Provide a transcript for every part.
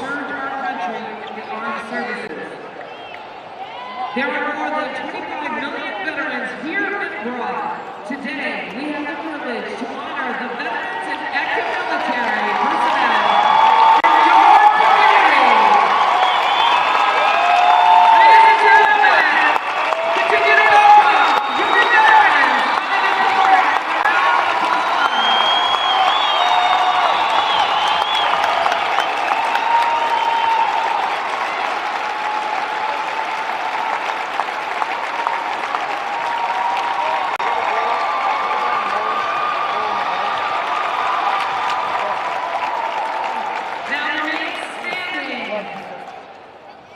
served our country in the armed services. There are more than 25 million veterans here and abroad. Today, we have the privilege to honor the veterans and active military personnel in your community. Ladies and gentlemen, continue to welcome your veterans on the court.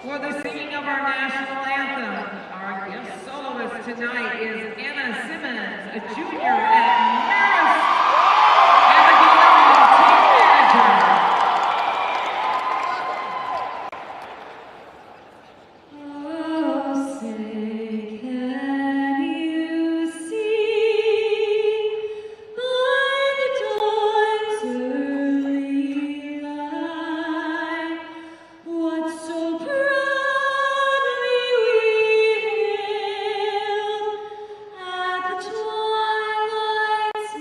For the singing of our national anthem, our guest soloist tonight is Anna Simmons, a junior at Marist and the Volleyball team manager. Oh, say can you see by the dawn's early light what so proudly we hailed at the twilight's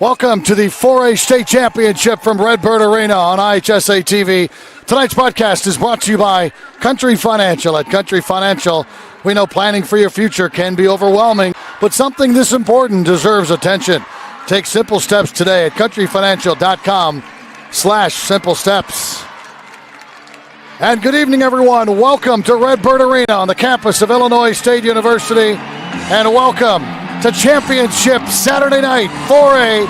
Welcome to the 4A State Championship from Redbird Arena on IHSA TV. Tonight's broadcast is brought to you by Country Financial. At Country Financial, we know planning for your future can be overwhelming, but something this important deserves attention. Take simple steps today at countryfinancial.com/simple steps. And good evening, everyone. Welcome to Redbird Arena on the campus of Illinois State University. And welcome to Championship Saturday night, 4A.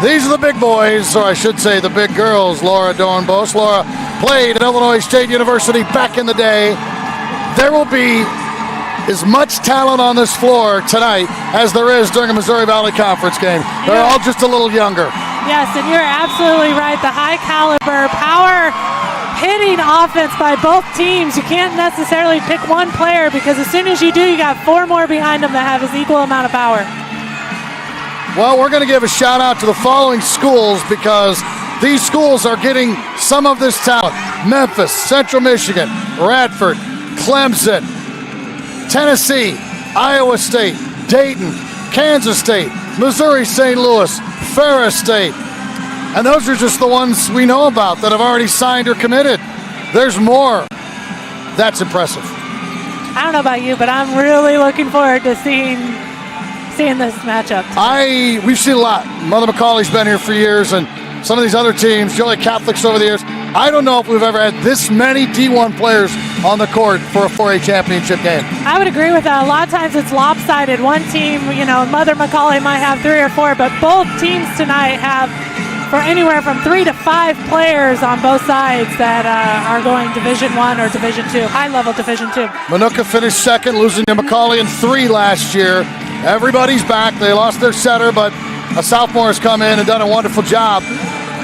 These are the big boys, or I should say the big girls. Laura Dornbos. Laura played at Illinois State University back in the day. There will be as much talent on this floor tonight as there is during a Missouri Valley Conference game. They're all just a little younger. Yes, and you're absolutely right. The high caliber, power hitting offense by both teams. You can't necessarily pick one player because as soon as you do, you got four more behind them that have as equal amount of power. Well, we're going to give a shout out to the following schools because these schools are getting some of this talent. Memphis, Central Michigan, Radford, Clemson, Tennessee, Iowa State, Dayton, Kansas State, Missouri St. Louis, Ferris State. And those are just the ones we know about that have already signed or committed. There's more. That's impressive. I don't know about you, but I'm really looking forward to seeing this matchup. We've seen a lot. Mother McCauley's been here for years, and some of these other teams, Joliet Catholics over the years. I don't know if we've ever had this many D1 players on the court for a 4A championship game. I would agree with that. A lot of times it's lopsided. One team, Mother McCauley might have 3 or 4, but both teams tonight have for anywhere from 3 to 5 players on both sides that are going Division I or Division II, high-level Division II. Minooka finished second, losing to McCauley in 3 last year. Everybody's back. They lost their setter, but a sophomore has come in and done a wonderful job.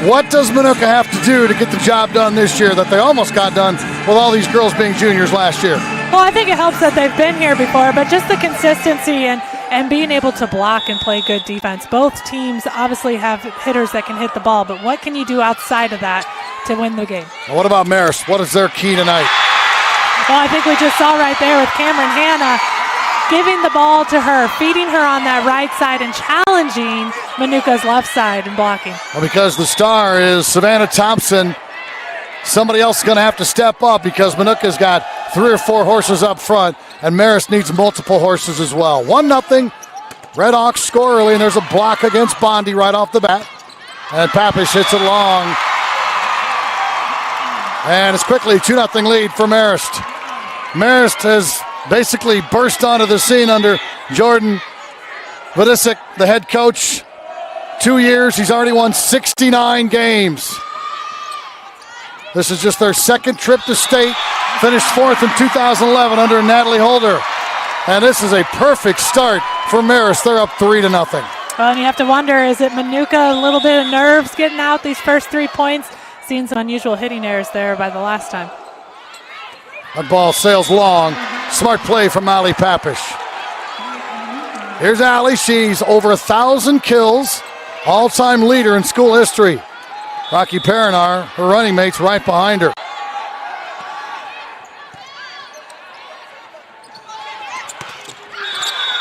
What does Minooka have to do to get the job done this year that they almost got done with all these girls being juniors last year? Well, I think it helps that they've been here before, but just the consistency and being able to block and play good defense. Both teams obviously have hitters that can hit the ball, but what can you do outside of that to win the game? Well, what about Marist? What is their key tonight? Well, I think we just saw right there with Cameron Hanna giving the ball to her, feeding her on that right side and challenging Minooka's left side and blocking. Well, because the star is Savannah Thompson, somebody else is going to have to step up because Minooka's got 3 or 4 horses up front, and Marist needs multiple horses as well. 1-0. Red Hawks score early, and there's a block against Bondi right off the bat. And Papish hits it long. And it's quickly 2-0 lead for Marist. Marist has basically burst onto the scene under Jordan Vadisic, the head coach. 2 years, he's already won 69 games. This is just their second trip to state. Finished 4th in 2011 under Natalie Holder. And this is a perfect start for Marist. They're up 3-0. Well, and you have to wonder, is it Minooka, a little bit of nerves getting out these first 3 points? Seen some unusual hitting errors there by the last time. That ball sails long. Smart play from Ali Papish. Here's Ali. She's over 1,000 kills. All-time leader in school history. Rocky Perinar, her running mate's right behind her.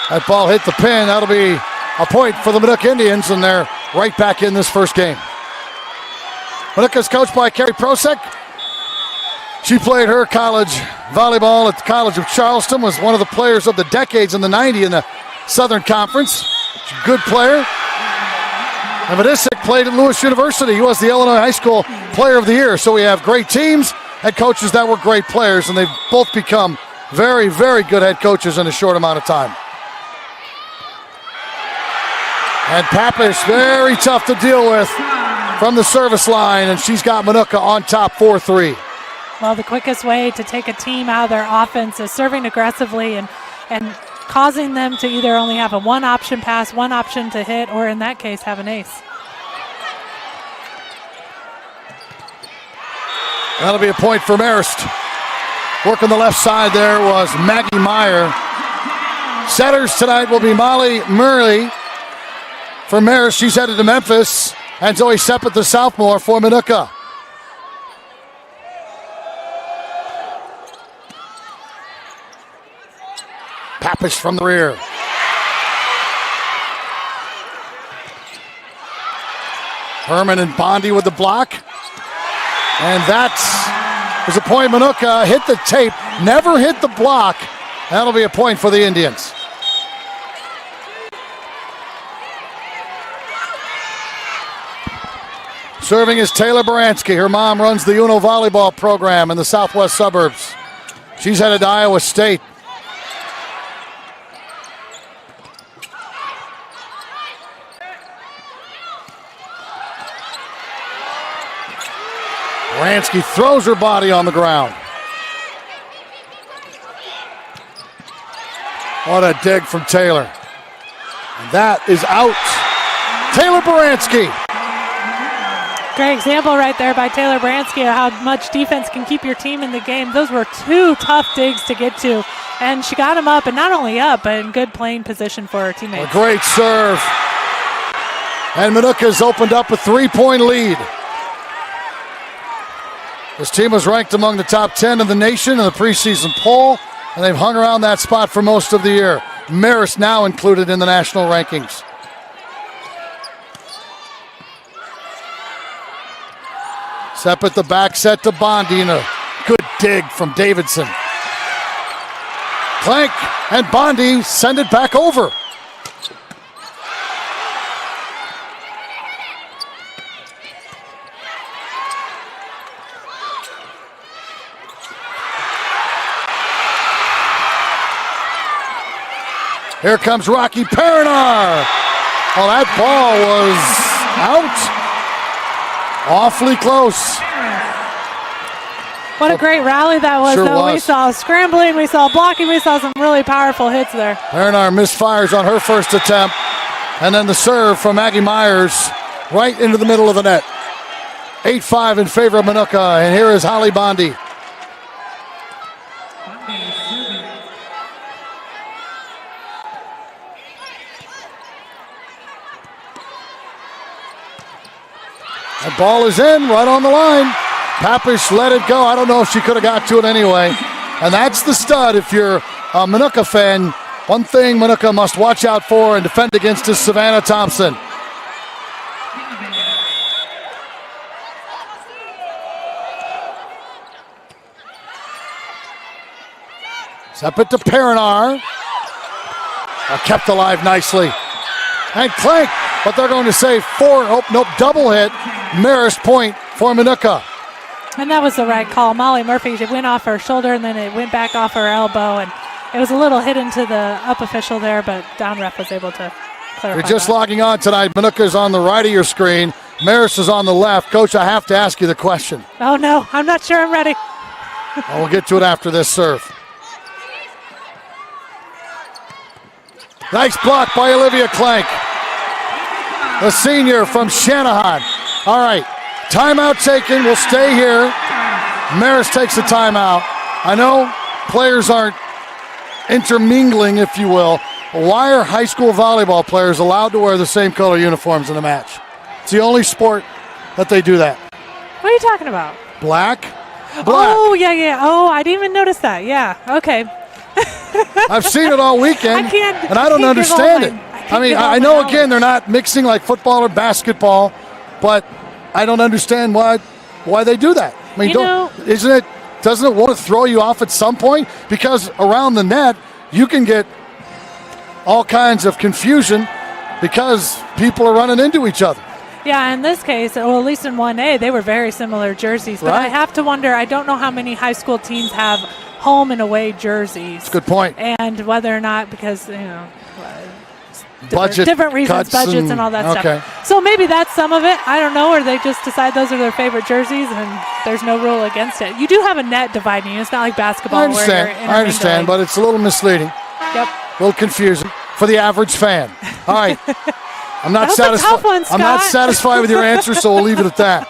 That ball hit the pin. That'll be a point for the Minooka Indians, and they're right back in this first game. Minooka's coached by Carrie Prosek. She played her college volleyball at the College of Charleston, was one of the players of the decades in the 90s in the Southern Conference. She's a good player. And Vadisic played at Lewis University. He was the Illinois High School Player of the Year. So we have great teams and coaches that were great players, and they've both become very, very good head coaches in a short amount of time. And Papish, very tough to deal with from the service line, and she's got Minooka on top 4-3. Well, the quickest way to take a team out of their offense is serving aggressively and causing them to either only have a one-option pass, one option to hit, or in that case, have an ace. That'll be a point for Marist. Working the left side there was Maggie Meyer. Setters tonight will be Molly Murley for Marist. She's headed to Memphis. And Zoe Seppet, the sophomore, for Minooka. Papish from the rear. Herman and Bondi with the block. And that is a point. Minooka hit the tape, never hit the block. That'll be a point for the Indians. Serving is Taylor Baranski. Her mom runs the Uno volleyball program in the southwest suburbs. She's headed to Iowa State. Baranski throws her body on the ground. What a dig from Taylor. And that is out. Taylor Baranski. Great example right there by Taylor Baranski of how much defense can keep your team in the game. Those were two tough digs to get to. And she got him up, and not only up, but in good playing position for her teammates. A great serve. And Minooka's opened up a 3-point lead. This team was ranked among the top 10 in the nation in the preseason poll, and they've hung around that spot for most of the year. Marist now included in the national rankings. Step at the back, set to Bondi, and a good dig from Davidson. Clank and Bondi send it back over. Here comes Rocky Perinar. Well, that ball was out. Awfully close. What a great rally that was, Sure though. was. We saw scrambling, we saw blocking, we saw some really powerful hits there. Perinar misfires on her first attempt. And then the serve from Maggie Myers right into the middle of the net. 8-5 in favor of Minooka. And here is Holly Bondi. The ball is in, right on the line. Papish let it go. I don't know if she could have got to it anyway. And that's the stud. If you're a Minooka fan, one thing Minooka must watch out for and defend against is Savannah Thompson. Step it to Perinar. Kept alive nicely. And Clank, but they're going to say double hit. Marist point for Minooka. And that was the right call. Molly Murphy, it went off her shoulder and then it went back off her elbow. And it was a little hit into the up official there, but down ref was able to clarify. You're just that. logging on tonight. Minooka's on the right of your screen. Marist is on the left. Coach, I have to ask you the question. Oh, no, I'm not sure I'm ready. We'll get to it after this serve. Nice block by Olivia Clank, the senior from Shanahan. All right, timeout taken. We'll stay here. Marist takes a timeout. I know players aren't intermingling, if you will. Why are high school volleyball players allowed to wear the same color uniforms in a match? It's the only sport that they do that. What are you talking about? Black. Oh, yeah. Oh, I didn't even notice that. Yeah, okay. I've seen it all weekend, and I don't can't understand give it. all my- I mean, give all I my know, knowledge. again, they're not mixing like football or basketball, but I don't understand why they do that. I mean, doesn't it want to throw you off at some point? Because around the net, you can get all kinds of confusion because people are running into each other. Yeah, in this case, well, at least in 1A, they were very similar jerseys. But Right. I have to wonder, I don't know how many high school teams have home and away jerseys. That's a good point. And whether or not, because, Budget different reasons, cuts budgets and all that okay. stuff. So maybe that's some of it. I don't know, or they just decide those are their favorite jerseys and there's no rule against it. You do have a net dividing you. It's not like basketball. I understand, but it's a little misleading. Yep. A little confusing for the average fan. All right. I'm not That was a tough one, I'm not Scott. satisfied with your answer, so we'll leave it at that.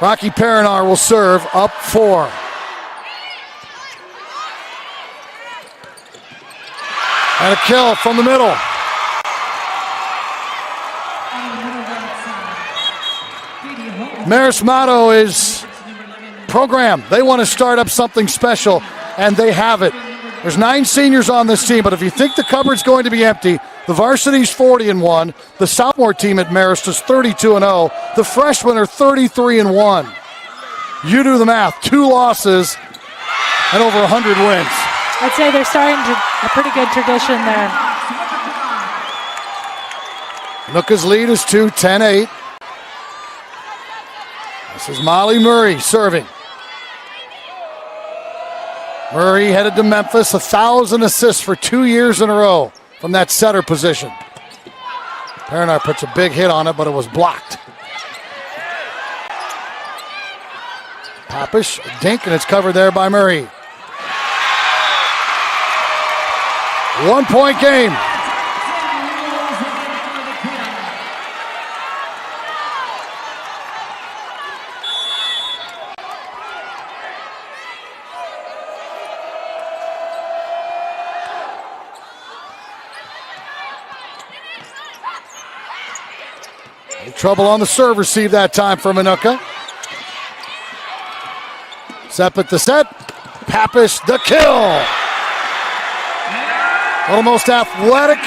Rocky Perinar will serve up 4. And a kill from the middle. Marist motto is program. They want to start up something special, and they have it. There's 9 seniors on this team, but if you think the cupboard's going to be empty, the varsity's 40-1. The sophomore team at Marist is 32-0. The freshmen are 33-1. You do the math. 2 losses and over 100 wins. I'd say they're starting a pretty good tradition there. Minooka's lead is 2, 10-8. This is Molly Murray serving. Murray headed to Memphis, 1,000 assists for 2 years in a row from that setter position. Perinar puts a big hit on it, but it was blocked. Popish, a dink, and it's covered there by Murray. 1-point game. Trouble on the serve receive that time for Minooka. Sepp at the set. Papish the kill. One of the most athletic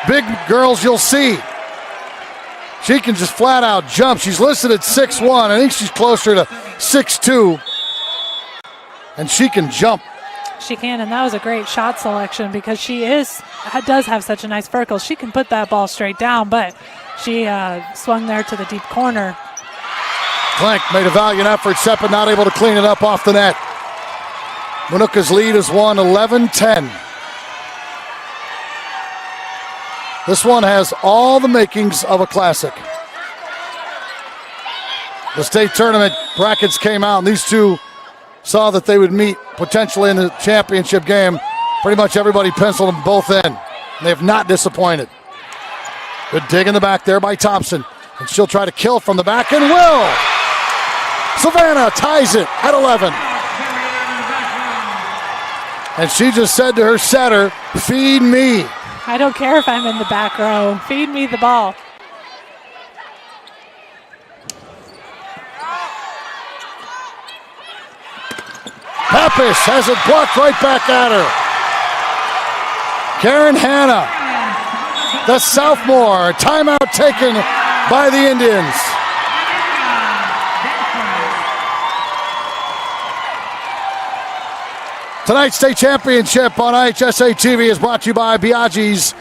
big girls you'll see. She can just flat out jump. She's listed at 6'1". I think she's closer to 6'2". And she can jump. She can, and that was a great shot selection because she does have such a nice vertical. She can put that ball straight down, but she swung there to the deep corner. Clank made a valiant effort. Seppa not able to clean it up off the net. Minooka's lead is 11-10. This one has all the makings of a classic. The state tournament brackets came out, and these two saw that they would meet potentially in the championship game. Pretty much everybody penciled them both in, and they have not disappointed. Good dig in the back there by Thompson, and she'll try to kill from the back, and will! Savannah ties it at 11. And she just said to her setter, feed me. I don't care if I'm in the back row. Feed me the ball. Pappas has it blocked right back at her. Karen Hanna, the sophomore, timeout taken by the Indians. Tonight's state championship on IHSA TV is brought to you by Biaggi's.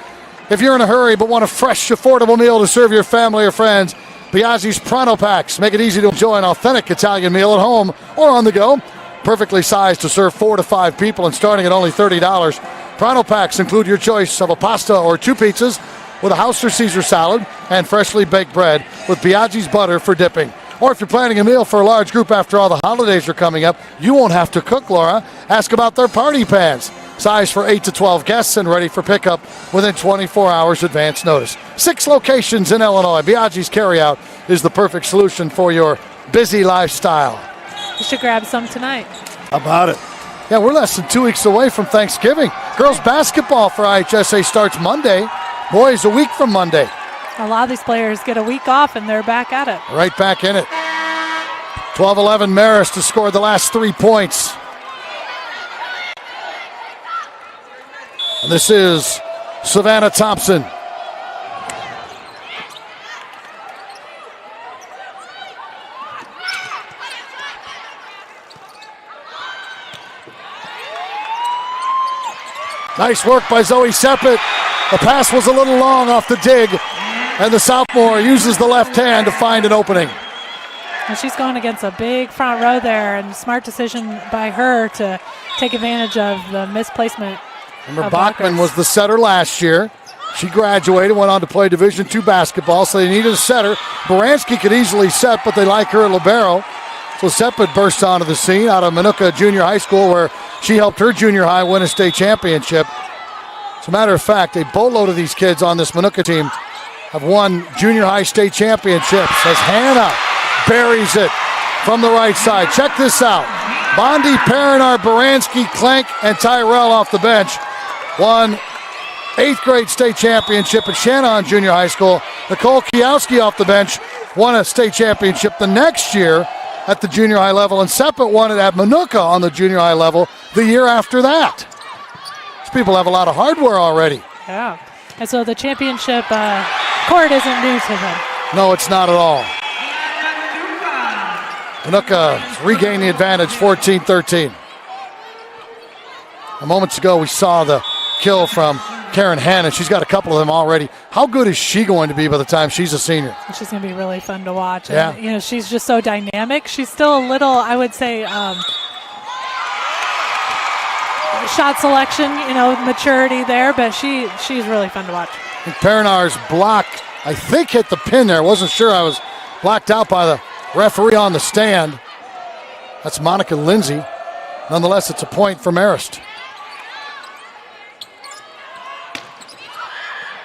If you're in a hurry but want a fresh, affordable meal to serve your family or friends, Biaggi's Pronto Packs make it easy to enjoy an authentic Italian meal at home or on the go. Perfectly sized to serve 4 to 5 people and starting at only $30. Pronto Packs include your choice of a pasta or 2 pizzas with a house or Caesar salad and freshly baked bread with Biaggi's butter for dipping. Or if you're planning a meal for a large group after all the holidays are coming up, you won't have to cook, Laura. Ask about their party pans. Size for 8 to 12 guests and ready for pickup within 24 hours advance notice. 6 locations in Illinois. Biaggi's Carryout is the perfect solution for your busy lifestyle. You should grab some tonight. How about it? Yeah, we're less than 2 weeks away from Thanksgiving. Girls basketball for IHSA starts Monday. Boys a week from Monday. A lot of these players get a week off and they're back at it. Right back in it. 12-11 Marist to score the last 3 points. And this is Savannah Thompson. Nice work by Zoe Seppet. The pass was a little long off the dig, and the sophomore uses the left hand to find an opening. And she's going against a big front row there, and smart decision by her to take advantage of the misplacement. Remember, Bachman was the setter last year. She graduated, went on to play Division II basketball, so they needed a setter. Baranski could easily set, but they like her at libero. So Seppet burst onto the scene out of Minooka Junior High School, where she helped her junior high win a state championship. As a matter of fact, a boatload of these kids on this Minooka team have won junior high state championships as Hannah buries it from the right side. Check this out. Bondi, Perinar, Baranski, Clank, and Tyrell off the bench won 8th grade state championship at Shannon Junior High School. Nicole Kiowski off the bench won a state championship the next year at the junior high level, and Seppet won it at Minooka on the junior high level the year after that. people have a lot of hardware already. Yeah. And so the championship court isn't new to them. No, it's not at all. Minooka regained the advantage, 14-13. Moments ago, we saw the kill from Karen Hannon. She's got a couple of them already. How good is she going to be by the time she's a senior? She's going to be really fun to watch. Yeah. And, she's just so dynamic. She's still a little, I would say, shot selection, maturity there, but she's really fun to watch. Perenar's block, I think, hit the pin there. Wasn't sure. I was blocked out by the referee on the stand. That's Monica Lindsay. Nonetheless, it's a point for Marist.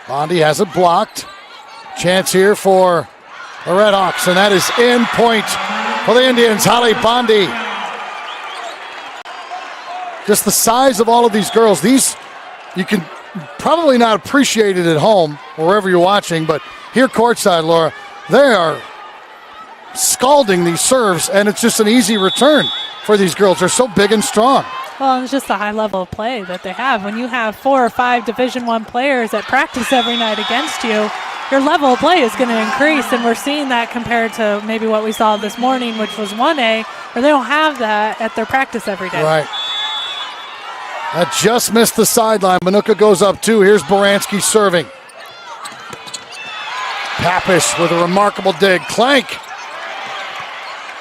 Bondi has it blocked. Chance here for the Redhawks, and that is in point for the Indians. Holly Bondi. Just the size of all of these girls. These, you can probably not appreciate it at home or wherever you're watching, but here courtside, Laura, they are scalding these serves, and it's just an easy return for these girls. They're so big and strong. Well, it's just the high level of play that they have. When you have 4 or 5 Division I players that practice every night against you, your level of play is going to increase, and we're seeing that compared to maybe what we saw this morning, which was 1A, where they don't have that at their practice every day. Right. That just missed the sideline. Minooka goes up 2. Here's Baranski serving. Papish with a remarkable dig. Clank.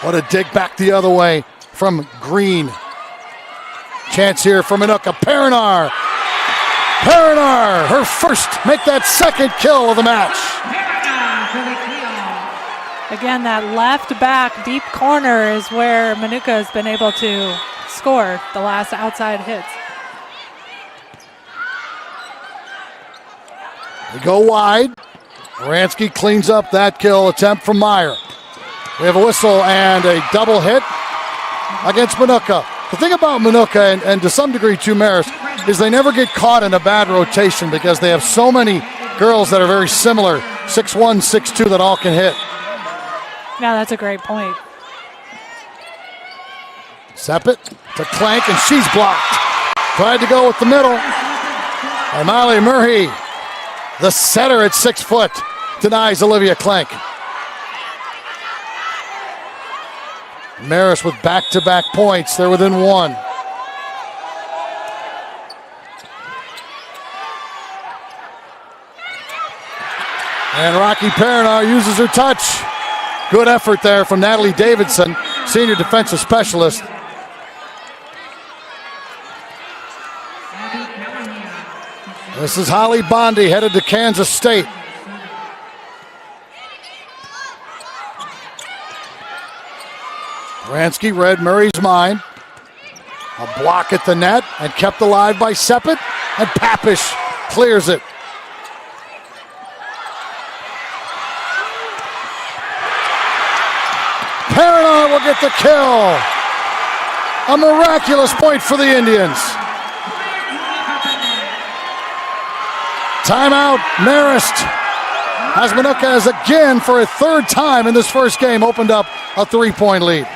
What a dig back the other way from Green. Chance here for Minooka. Perenar, her first, make that second kill of the match. Again, that left back deep corner is where Minooka has been able to score the last outside hits. They go wide. Baranski cleans up that kill attempt from Meyer. We have a whistle and a double hit against Minooka. The thing about Minooka, and to some degree too Marist, is they never get caught in a bad rotation because they have so many girls that are very similar, 6'1", 6'2", that all can hit. Yeah, that's a great point. Seppet to Clank, and she's blocked. Tried to go with the middle. And Miley Murray, the setter at 6 foot, denies Olivia Clank. Marist with back-to-back points. They're within 1. And Rocky Perenar uses her touch. Good effort there from Natalie Davidson, senior defensive specialist. This is Holly Bondi headed to Kansas State. Baranski read Murray's mind. A block at the net and kept alive by Seppet, and Papish clears it. Perenar will get the kill. A miraculous point for the Indians. Timeout, Marist. As Minooka has again, for a third time in this first game, opened up a 3-point lead.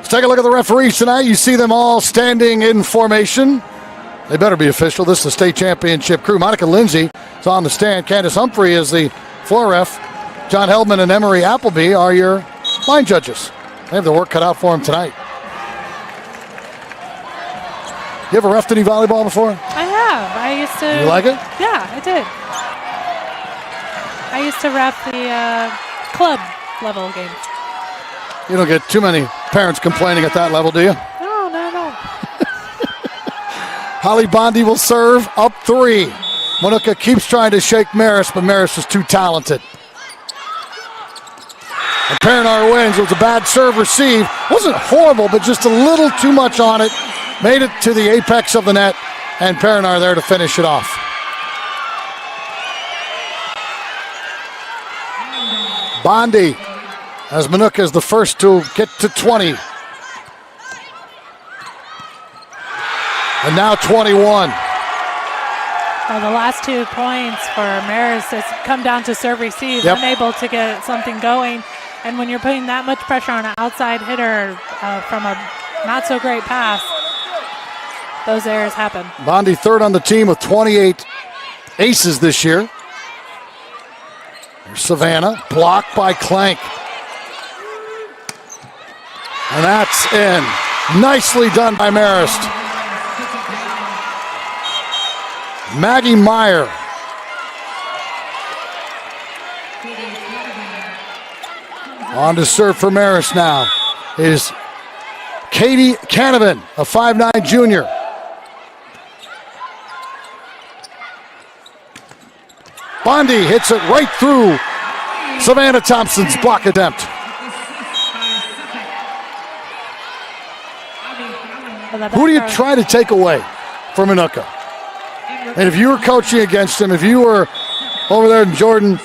Take a look at the referees tonight. You see them all standing in formation. They better be official. This is the state championship crew. Monica Lindsay is on the stand. Candace Humphrey is the floor ref. John Heldman and Emery Appleby are your line judges. They have their work cut out for them tonight. You ever refed any volleyball before? I have. I used to. You like it? Yeah, I did. I used to ref the club level games. You don't get too many parents complaining at that level, do you? No. Holly Bondi will serve up 3. Minooka keeps trying to shake Marist, but Marist is too talented. And Perenar wins. It was a bad serve receive. Wasn't horrible, but just a little too much on it. Made it to the apex of the net, and Perenar there to finish it off. Bondi, as Minooka is the first to get to 20. And now 21. Well, the last 2 points for Marist has come down to serve receive, unable to get something going. And when you're putting that much pressure on an outside hitter from a not so great pass, those errors happen. Bondi third on the team with 28 aces this year. Here's Savannah, blocked by Clank. And that's in. Nicely done by Marist. Maggie Meyer. On to serve for Marist now is Katie Canavan, a 5'9" junior. Bondi hits it right through Savannah Thompson's block attempt. Who do you try to take away from Minooka? And if you were coaching against him, if you were over there in Jordan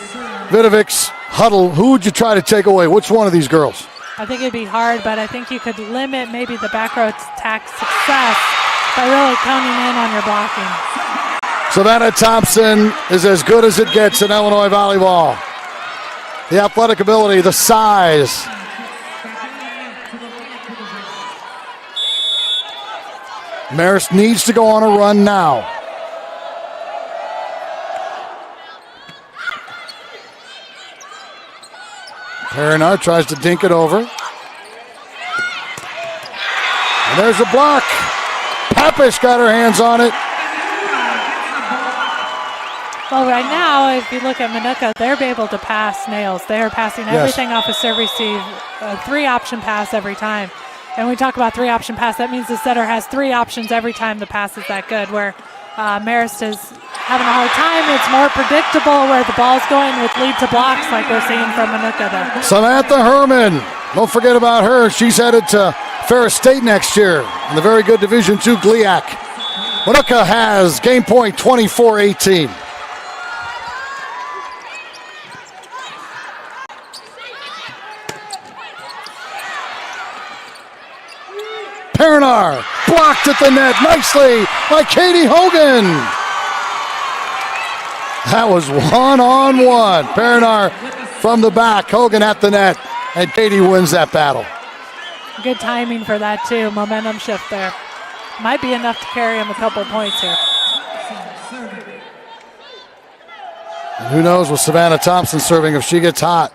Vidovic's huddle, who would you try to take away? Which one of these girls? I think it'd be hard, but I think you could limit maybe the back row attack success by really coning in on your blocking. Savannah Thompson is as good as it gets in Illinois volleyball. The athletic ability, the size. Marist needs to go on a run now. Perinar tries to dink it over. And there's a block. Papish got her hands on it. Well, right now, if you look at Minooka, they're able to pass nails. They are passing everything off a serve receive, a 3-option pass every time. And we talk about 3-option pass, that means the setter has 3 options every time the pass is that good, where Marist is having a hard time. It's more predictable where the ball's going with lead to blocks like we're seeing from Minooka there. Samantha Herman, don't forget about her. She's headed to Ferris State next year in the very good Division II GLIAC. Minooka has game point 24-18. Perinar blocked at the net nicely by Katie Hogan. That was one-on-one. Perinar from the back, Hogan at the net, and Katie wins that battle. Good timing for that too, momentum shift there. Might be enough to carry him a couple points here. And who knows with Savannah Thompson serving if she gets hot.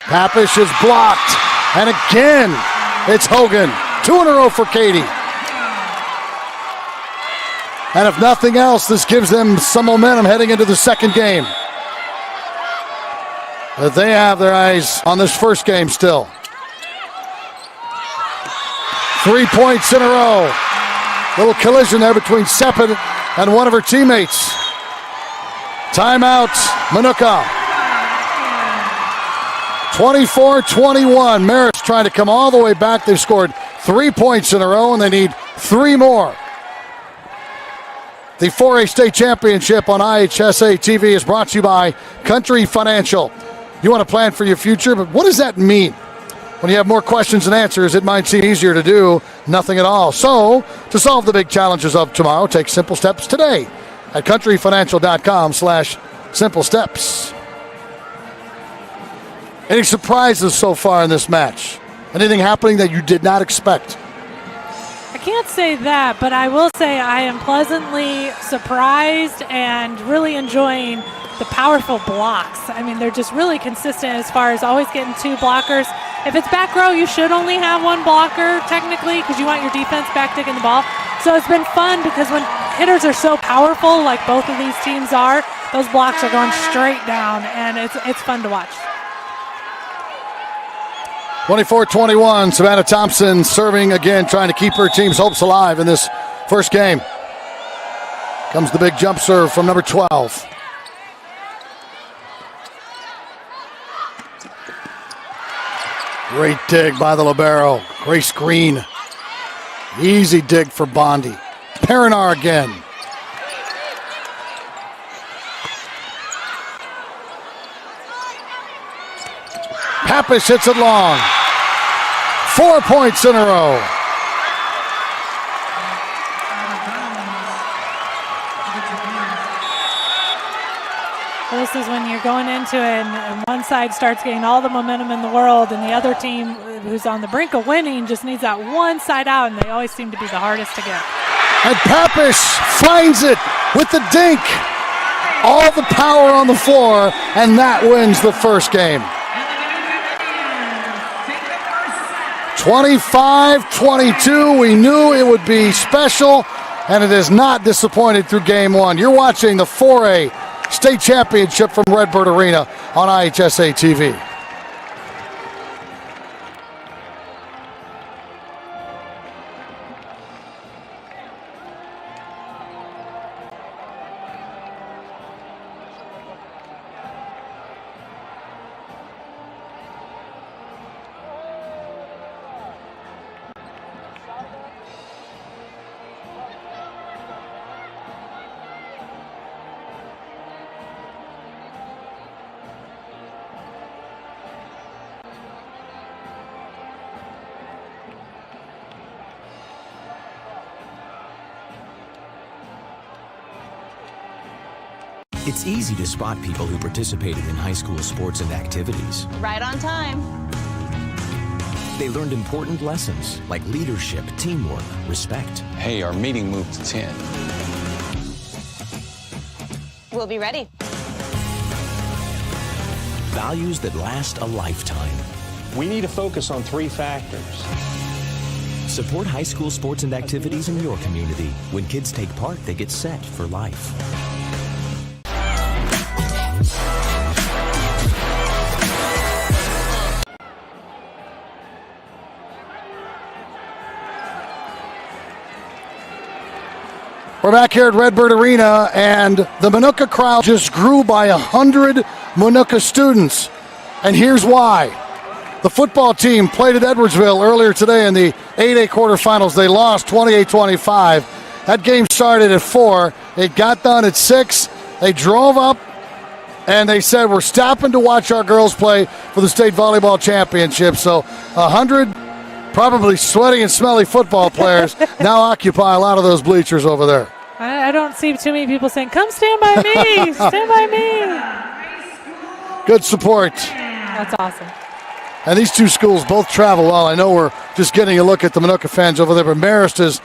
Papish is blocked. And again, it's Hogan. 2 in a row for Katie. And if nothing else, this gives them some momentum heading into the second game. But they have their eyes on this first game still. 3 points in a row. Little collision there between Seppin and one of her teammates. Timeout, Minooka. 24-21. Marist trying to come all the way back. They've scored 3 points in a row, and they need 3 more. The 4A State Championship on IHSA TV is brought to you by Country Financial. You want to plan for your future, but what does that mean? When you have more questions than answers, it might seem easier to do nothing at all. So, to solve the big challenges of tomorrow, take simple steps today at countryfinancial.com/simple steps. Any surprises so far in this match? Anything happening that you did not expect? I can't say that, but I will say I am pleasantly surprised and really enjoying the powerful blocks. I mean, they're just really consistent as far as always getting 2 blockers. If it's back row, you should only have 1 blocker technically because you want your defense back taking the ball. So it's been fun because when hitters are so powerful like both of these teams are, those blocks are going straight down, and it's fun to watch. 24-21, Savannah Thompson serving again, trying to keep her team's hopes alive in this first game. Comes the big jump serve from number 12. Great dig by the libero, Grace Green. Easy dig for Bondi. Perinar again. Pappas hits it long. 4 points in a row. This is when you're going into it and one side starts getting all the momentum in the world and the other team who's on the brink of winning just needs that one side out, and they always seem to be the hardest to get. And Pappas finds it with the dink. All the power on the floor, and that wins the first game. 25-22. We knew it would be special, and it has not disappointed through game one. You're watching the 4A State Championship from Redbird Arena on IHSA TV. It's easy to spot people who participated in high school sports and activities. Right on time. They learned important lessons like leadership, teamwork, respect. Hey, our meeting moved to 10. We'll be ready. Values that last a lifetime. We need to focus on 3 factors. Support high school sports and activities in your community. When kids take part, they get set for life. We're back here at Redbird Arena, and the Minooka crowd just grew by 100 Minooka students. And here's why. The football team played at Edwardsville earlier today in the 8A quarterfinals. They lost 28-25. That game started at 4. It got done at 6. They drove up, and they said, we're stopping to watch our girls play for the state volleyball championship. So 100 probably sweaty and smelly football players now occupy a lot of those bleachers over there. I don't see too many people saying, come stand by me, stand by me. Good support. That's awesome. And these two schools both travel well. I know we're just getting a look at the Minooka fans over there, but Marist is,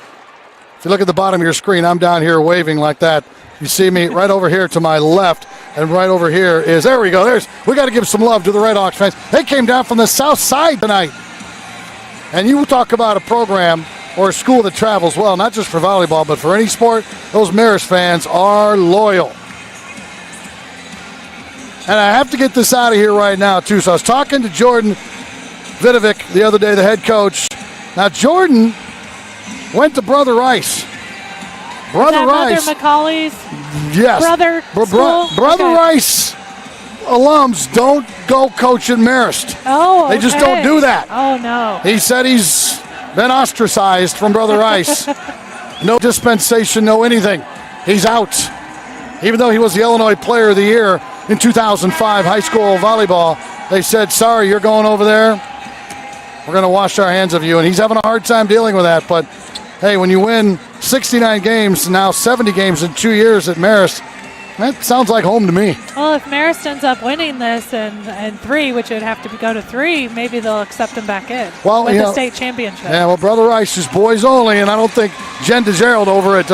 if you look at the bottom of your screen, I'm down here waving like that. You see me right over here to my left, and right over here is, there we go. We got to give some love to the Red Hawks fans. They came down from the south side tonight. And you talk about a program or a school that travels well, not just for volleyball, but for any sport. Those Marist fans are loyal. And I have to get this out of here right now, too. So I was talking to Jordan Vidovic the other day, the head coach. Now, Jordan went to Brother Rice. Brother Rice. Mother Macaulay's yes. brother school? Brother Okay. Rice alums don't go coaching Marist. Oh, They just don't do that. Oh, no. He said he's been ostracized from Brother Rice. No dispensation, no anything. He's out. Even though he was the Illinois Player of the Year in 2005 high school volleyball, they said, sorry, you're going over there. We're going to wash our hands of you. And he's having a hard time dealing with that. But, hey, when you win 69 games, now 70 games in 2 years at Marist, that sounds like home to me. Well, if Marist ends up winning this and 3, which would have to go to 3, maybe they'll accept him back in with the state championship. Yeah, well, Brother Rice is boys only, and I don't think Jen DeGerald over at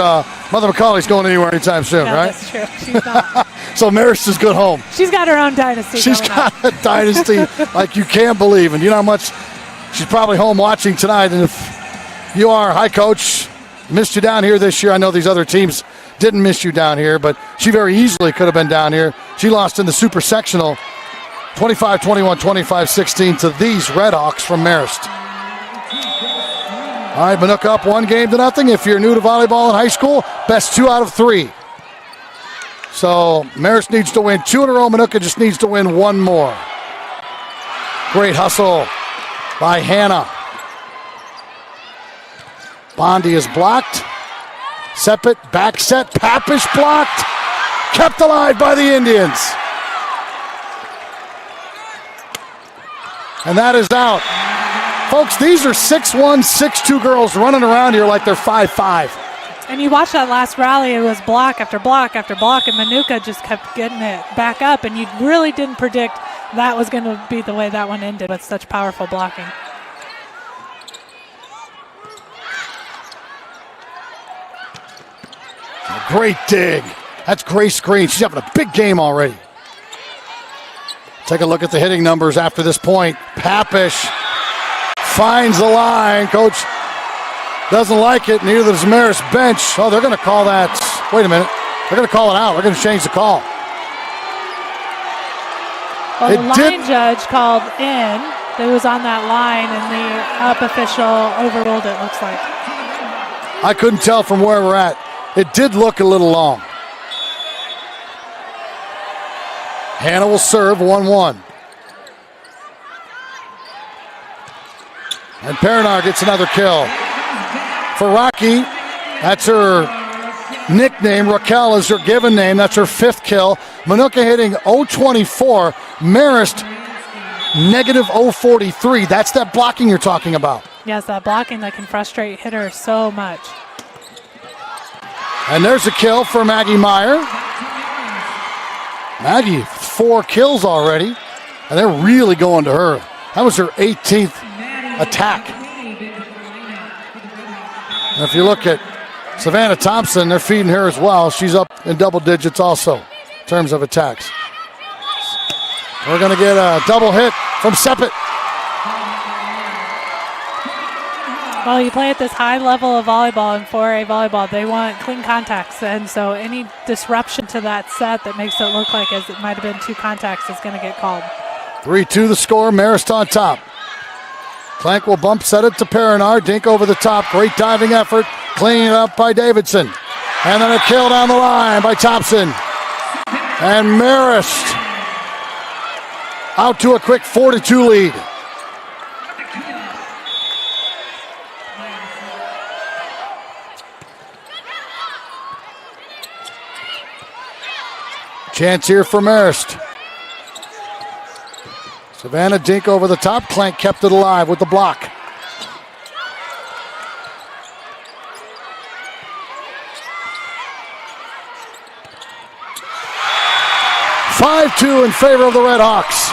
Mother Macaulay's going anywhere anytime soon, No, right? That's true. She's not. So Marist is good home. She's got her own dynasty. She's got a dynasty like you can't believe. And you know how much she's probably home watching tonight. And if you are, hi, Coach, missed you down here this year. I know these other teams didn't miss you down here, but she very easily could have been down here. She lost in the super sectional 25-21, 25-16 to these Red Hawks from Marist. All right, Minooka up 1-0. If you're new to volleyball in high school, best 2 out of 3. So Marist needs to win 2 in a row. Minooka just needs to win 1 more. Great hustle by Hannah. Bondi is blocked. Sepet, back set, Pappas blocked. Kept alive by the Indians. And that is out. Folks, these are 6'1", 6'2" girls running around here like they're 5'5". And you watch that last rally, it was block after block after block, and Minooka just kept getting it back up, and you really didn't predict that was going to be the way that one ended with such powerful blocking. A great dig. That's Grace Green. She's having a big game already. Take a look at the hitting numbers after this point. Papish finds the line. Coach doesn't like it. Neither does Marist bench. Oh, they're going to call that. Wait a minute. They're going to call it out. They're going to change the call. Well, the line judge called in. That was on that line, and the up official overruled it, looks like. I couldn't tell from where we're at. It did look a little long. Hannah will serve 1-1. And Perinar gets another kill. For Rocky, that's her nickname. Raquel is her given name. That's her 5th kill. Minooka hitting .024. Marist, negative .043. That's that blocking you're talking about. Yes, that blocking that can frustrate hitters so much. And there's a kill for Maggie Meyer. Maggie, 4 kills already. And they're really going to her. That was her 18th attack. And if you look at Savannah Thompson, they're feeding her as well. She's up in double digits also in terms of attacks. We're going to get a double hit from Seppet. Well, you play at this high level of volleyball and 4A volleyball, they want clean contacts, and so any disruption to that set that makes it look like as it might have been 2 contacts is going to get called. 3-2 the score, Marist on top. Clank will bump set it to Perinar. Dink over the top, great diving effort, cleaning it up by Davidson. And then a kill down the line by Thompson. And Marist out to a quick 4-2 lead. Chance here for Marist. Savannah Dink over the top. Clank kept it alive with the block. (5-2) in favor of the Red Hawks.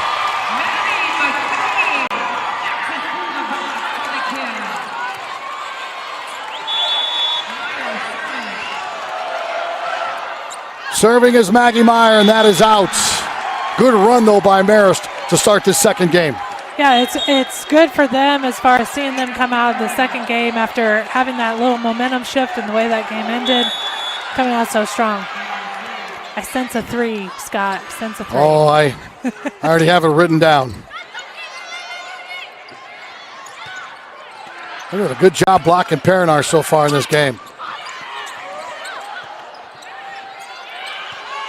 Serving is Maggie Meyer, and that is out. Good run, though, by Marist to start this second game. Yeah, it's good for them as far as seeing them come out of the second game after having that little momentum shift and the way that game ended, coming out so strong. I sense a 3, Scott. I sense a 3. Oh, I already have it written down. They did a good job blocking Perinar so far in this game.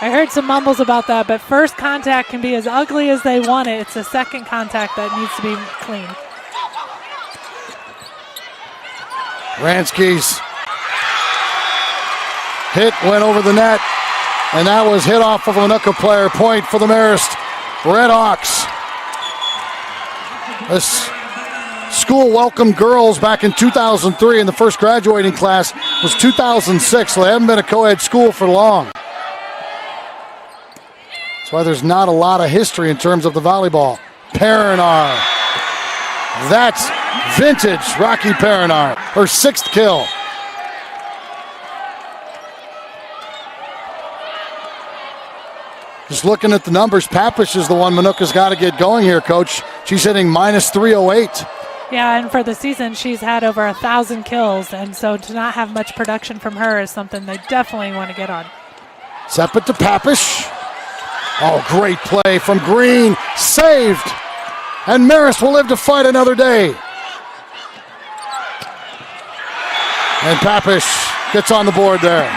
I heard some mumbles about that, but first contact can be as ugly as they want it. It's the second contact that needs to be clean. Ransky's hit went over the net, and that was hit off of a Minooka player. Point for the Marist Red Hawks. This school welcomed girls back in 2003, and the first graduating class was 2006, so they haven't been a co-ed school for long. That's why there's not a lot of history in terms of the volleyball. Perinar. That's vintage Rocky Perinar. Her 6th kill. Just looking at the numbers, Papish is the one Minooka's got to get going here, Coach. She's hitting minus 308. Yeah, and for the season, she's had over 1,000 kills, and so to not have much production from her is something they definitely want to get on. Seppet to Papish. Oh, great play from Green. Saved. And Marist will live to fight another day. And Papish gets on the board there.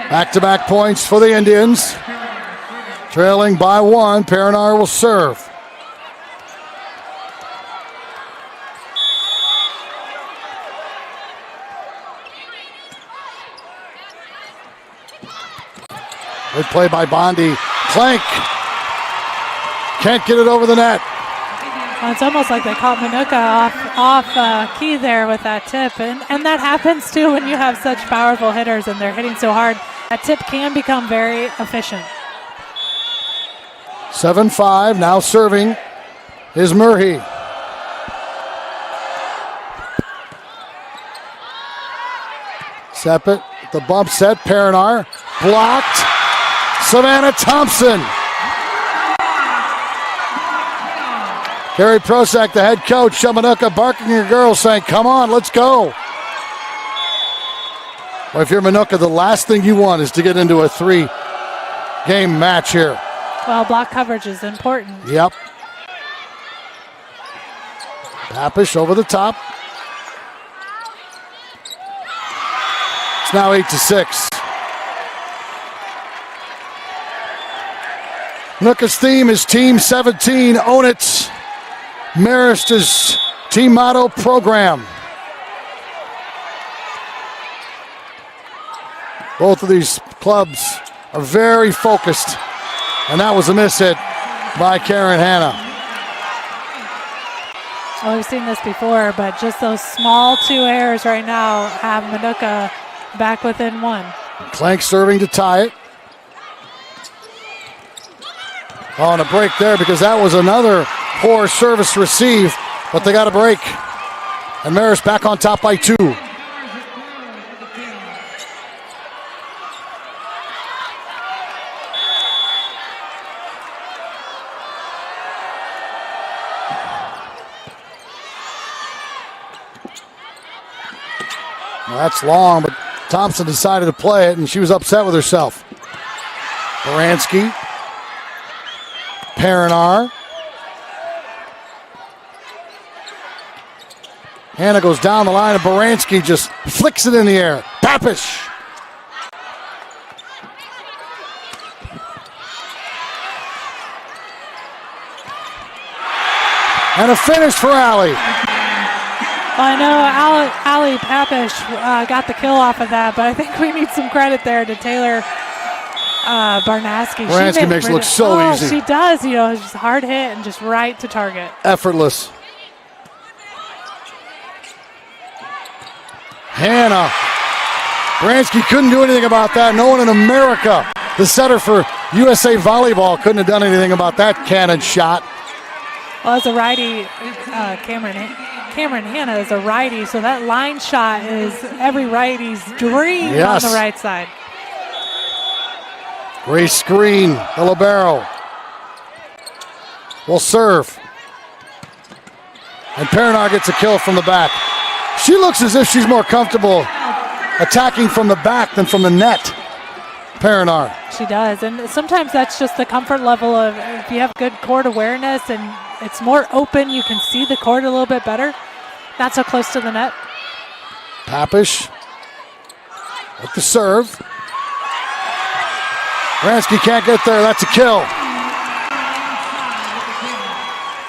Back-to-back points for the Indians. Trailing by 1, Perinar will serve. Good play by Bondi. Clank. Can't get it over the net. Well, it's almost like they caught Minooka off key there with that tip. And that happens too when you have such powerful hitters and they're hitting so hard. That tip can become very efficient. 7-5. Now serving is Murray. Seppet, the bump set. Perinar blocked. Savannah Thompson. Carrie Prosak, the head coach, Minooka barking her girls saying, come on, let's go. Well, if you're Minooka, the last thing you want is to get into a 3-game match here. Well, block coverage is important. Yep. Papish over the top. It's now 8-6. Minooka's theme is Team 17, own it. Marist is team motto program. Both of these clubs are very focused, and that was a miss hit by Karen Hanna. Well, we've seen this before, but just those small 2 errors right now have Minooka back within 1. Clank serving to tie it. Oh, and a break there because that was another poor service receive, but they got a break. And Marist back on top by 2. Well, that's long, but Thompson decided to play it, and she was upset with herself. Baranski. Perinar. Hanna goes down the line, and Baranski just flicks it in the air. Papish. And a finish for Allie. Well, I know Allie Papish got the kill off of that, but I think we need some credit there to Taylor Barnaski. Baranski makes it look so easy. She does, just hard hit and just right to target. Effortless. Hanna. Baranski couldn't do anything about that. No one in America, the setter for USA Volleyball, couldn't have done anything about that cannon shot. Well, as a righty, Cameron Hanna is a righty, so that line shot is every righty's dream on the right side. Great screen, the libero will serve. And Perinar gets a kill from the back. She looks as if she's more comfortable attacking from the back than from the net, Perinar. She does, and sometimes that's just the comfort level of if you have good court awareness and it's more open, you can see the court a little bit better. Not so close to the net. Papish with the serve. Baranski can't get there, that's a kill.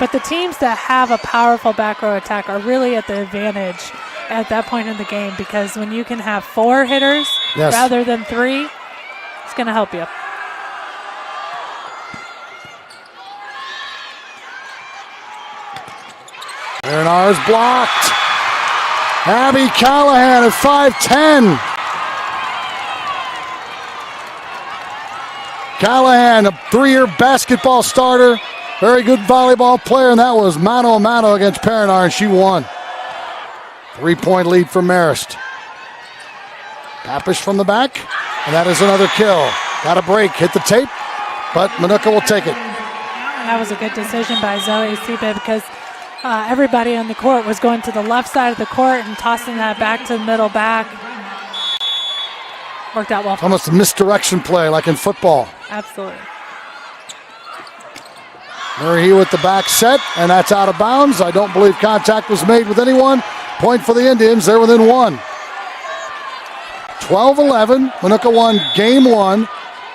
But the teams that have a powerful back row attack are really at the advantage at that point in the game, because when you can have 4 hitters rather than 3, it's going to help you. Perinar is blocked. Abby Callahan at 5'10". Callahan, a 3-year basketball starter, very good volleyball player, and that was mano a mano against Perinar, and she won. 3-point lead for Marist. Papish from the back, and that is another kill. Got a break, hit the tape, but Minooka will take it. That was a good decision by Zoe Seabed, because everybody on the court was going to the left side of the court and tossing that back to the middle back. Worked out well. Almost a misdirection play like in football. Absolutely. Murray with the back set, and that's out of bounds. I don't believe contact was made with anyone. Point for the Indians. They're within 1. 12-11. Minooka won game 1,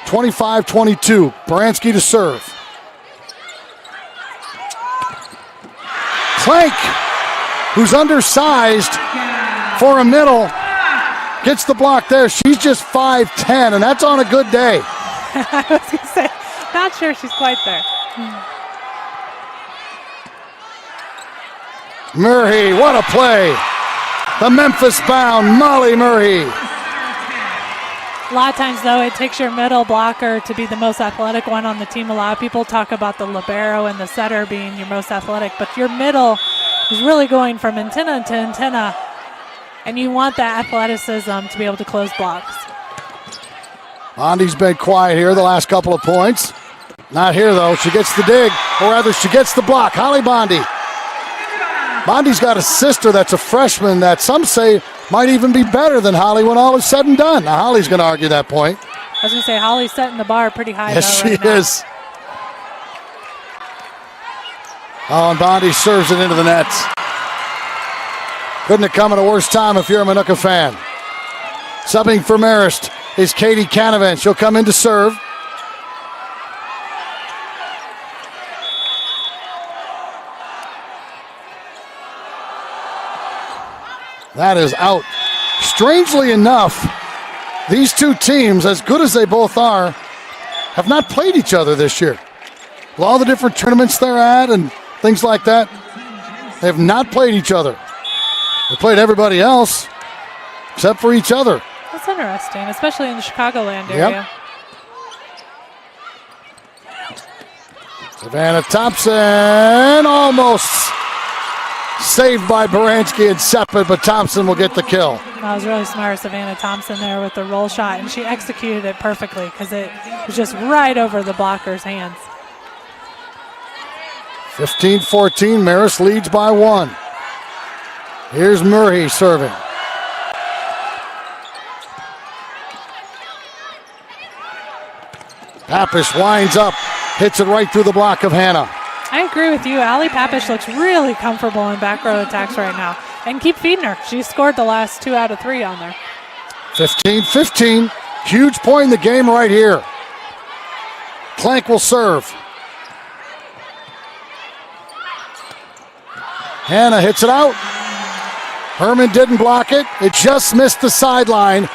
25-22. Baranski to serve. Clank, who's undersized for a middle, gets the block there. She's just 5'10", and that's on a good day. I was going to say, not sure she's quite there. Murray, what a play. The Memphis-bound Molly Murray. A lot of times, though, it takes your middle blocker to be the most athletic one on the team. A lot of people talk about the libero and the setter being your most athletic, but your middle is really going from antenna to antenna, and you want that athleticism to be able to close blocks. Bondi's been quiet here the last couple of points. Not here, though. She gets the dig, or rather, she gets the block. Holly Bondi. Bondi's got a sister that's a freshman that some say might even be better than Holly when all is said and done. Now, Holly's going to argue that point. I was going to say, Holly's setting the bar pretty high. Yes, though, she right is. Oh, and Bondi serves it into the nets. Couldn't have come at a worse time if you're a Minooka fan. Subbing for Marist is Katie Canavan. She'll come in to serve. That is out. Strangely enough, these two teams, as good as they both are, have not played each other this year. With all the different tournaments they're at and things like that, they have not played each other. They played everybody else except for each other. That's interesting, especially in the Chicagoland area. Yep. Savannah Thompson almost saved by Baranski and Seppet, but Thompson will get the kill. That was really smart, Savannah Thompson there with the roll shot, and she executed it perfectly because it was just right over the blocker's hands. 15-14, Marist leads by 1. Here's Murray serving. Pappish winds up, hits it right through the block of Hannah. I agree with you. Allie Pappish looks really comfortable in back row attacks right now. And keep feeding her. She scored the last 2 out of 3 on there. 15-15. Huge point in the game right here. Clank will serve. Hannah hits it out. Herman didn't block it. It just missed the sideline.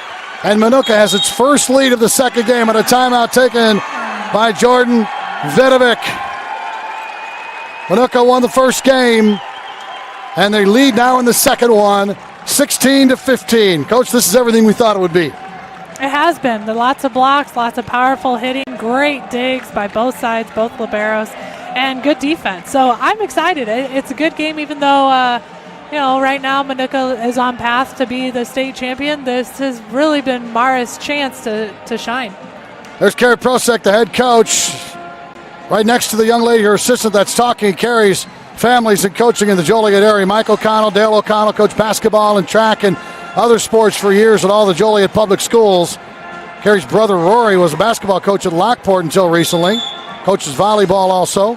And Minooka has its first lead of the second game at a timeout taken by Jordan Vidovic. Minooka won the first game, and they lead now in the second one, 16-15. Coach, this is everything we thought it would be. It has been. Lots of blocks, lots of powerful hitting, great digs by both sides, both liberos, and good defense. So I'm excited. It's a good game, even though, right now Minooka is on path to be the state champion. This has really been Marist's chance to shine. There's Carrie Prosek, the head coach. Right next to the young lady, her assistant that's talking, Carrie's families and coaching in the Joliet area. Mike O'Connell, Dale O'Connell, coached basketball and track and other sports for years at all the Joliet public schools. Carrie's brother Rory was a basketball coach at Lockport until recently. Coaches volleyball also.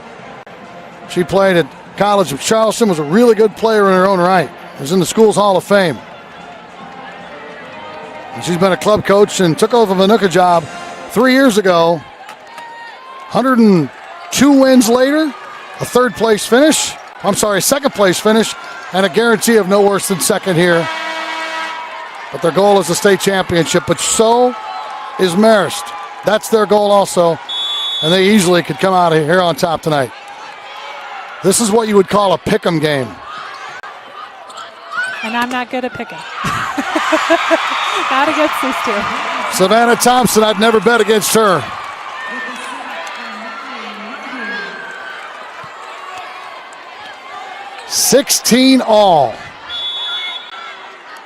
She played at College of Charleston, was a really good player in her own right. Was in the school's Hall of Fame. And she's been a club coach and took over the Minooka job 3 years ago. 102 wins later, a second place finish, and a guarantee of no worse than second here. But their goal is the state championship, but so is Marist. That's their goal also, and they easily could come out of here on top tonight. This is what you would call a pick'em game. And I'm not good at picking. Not against these two. Savannah Thompson, I'd never bet against her. $16 all.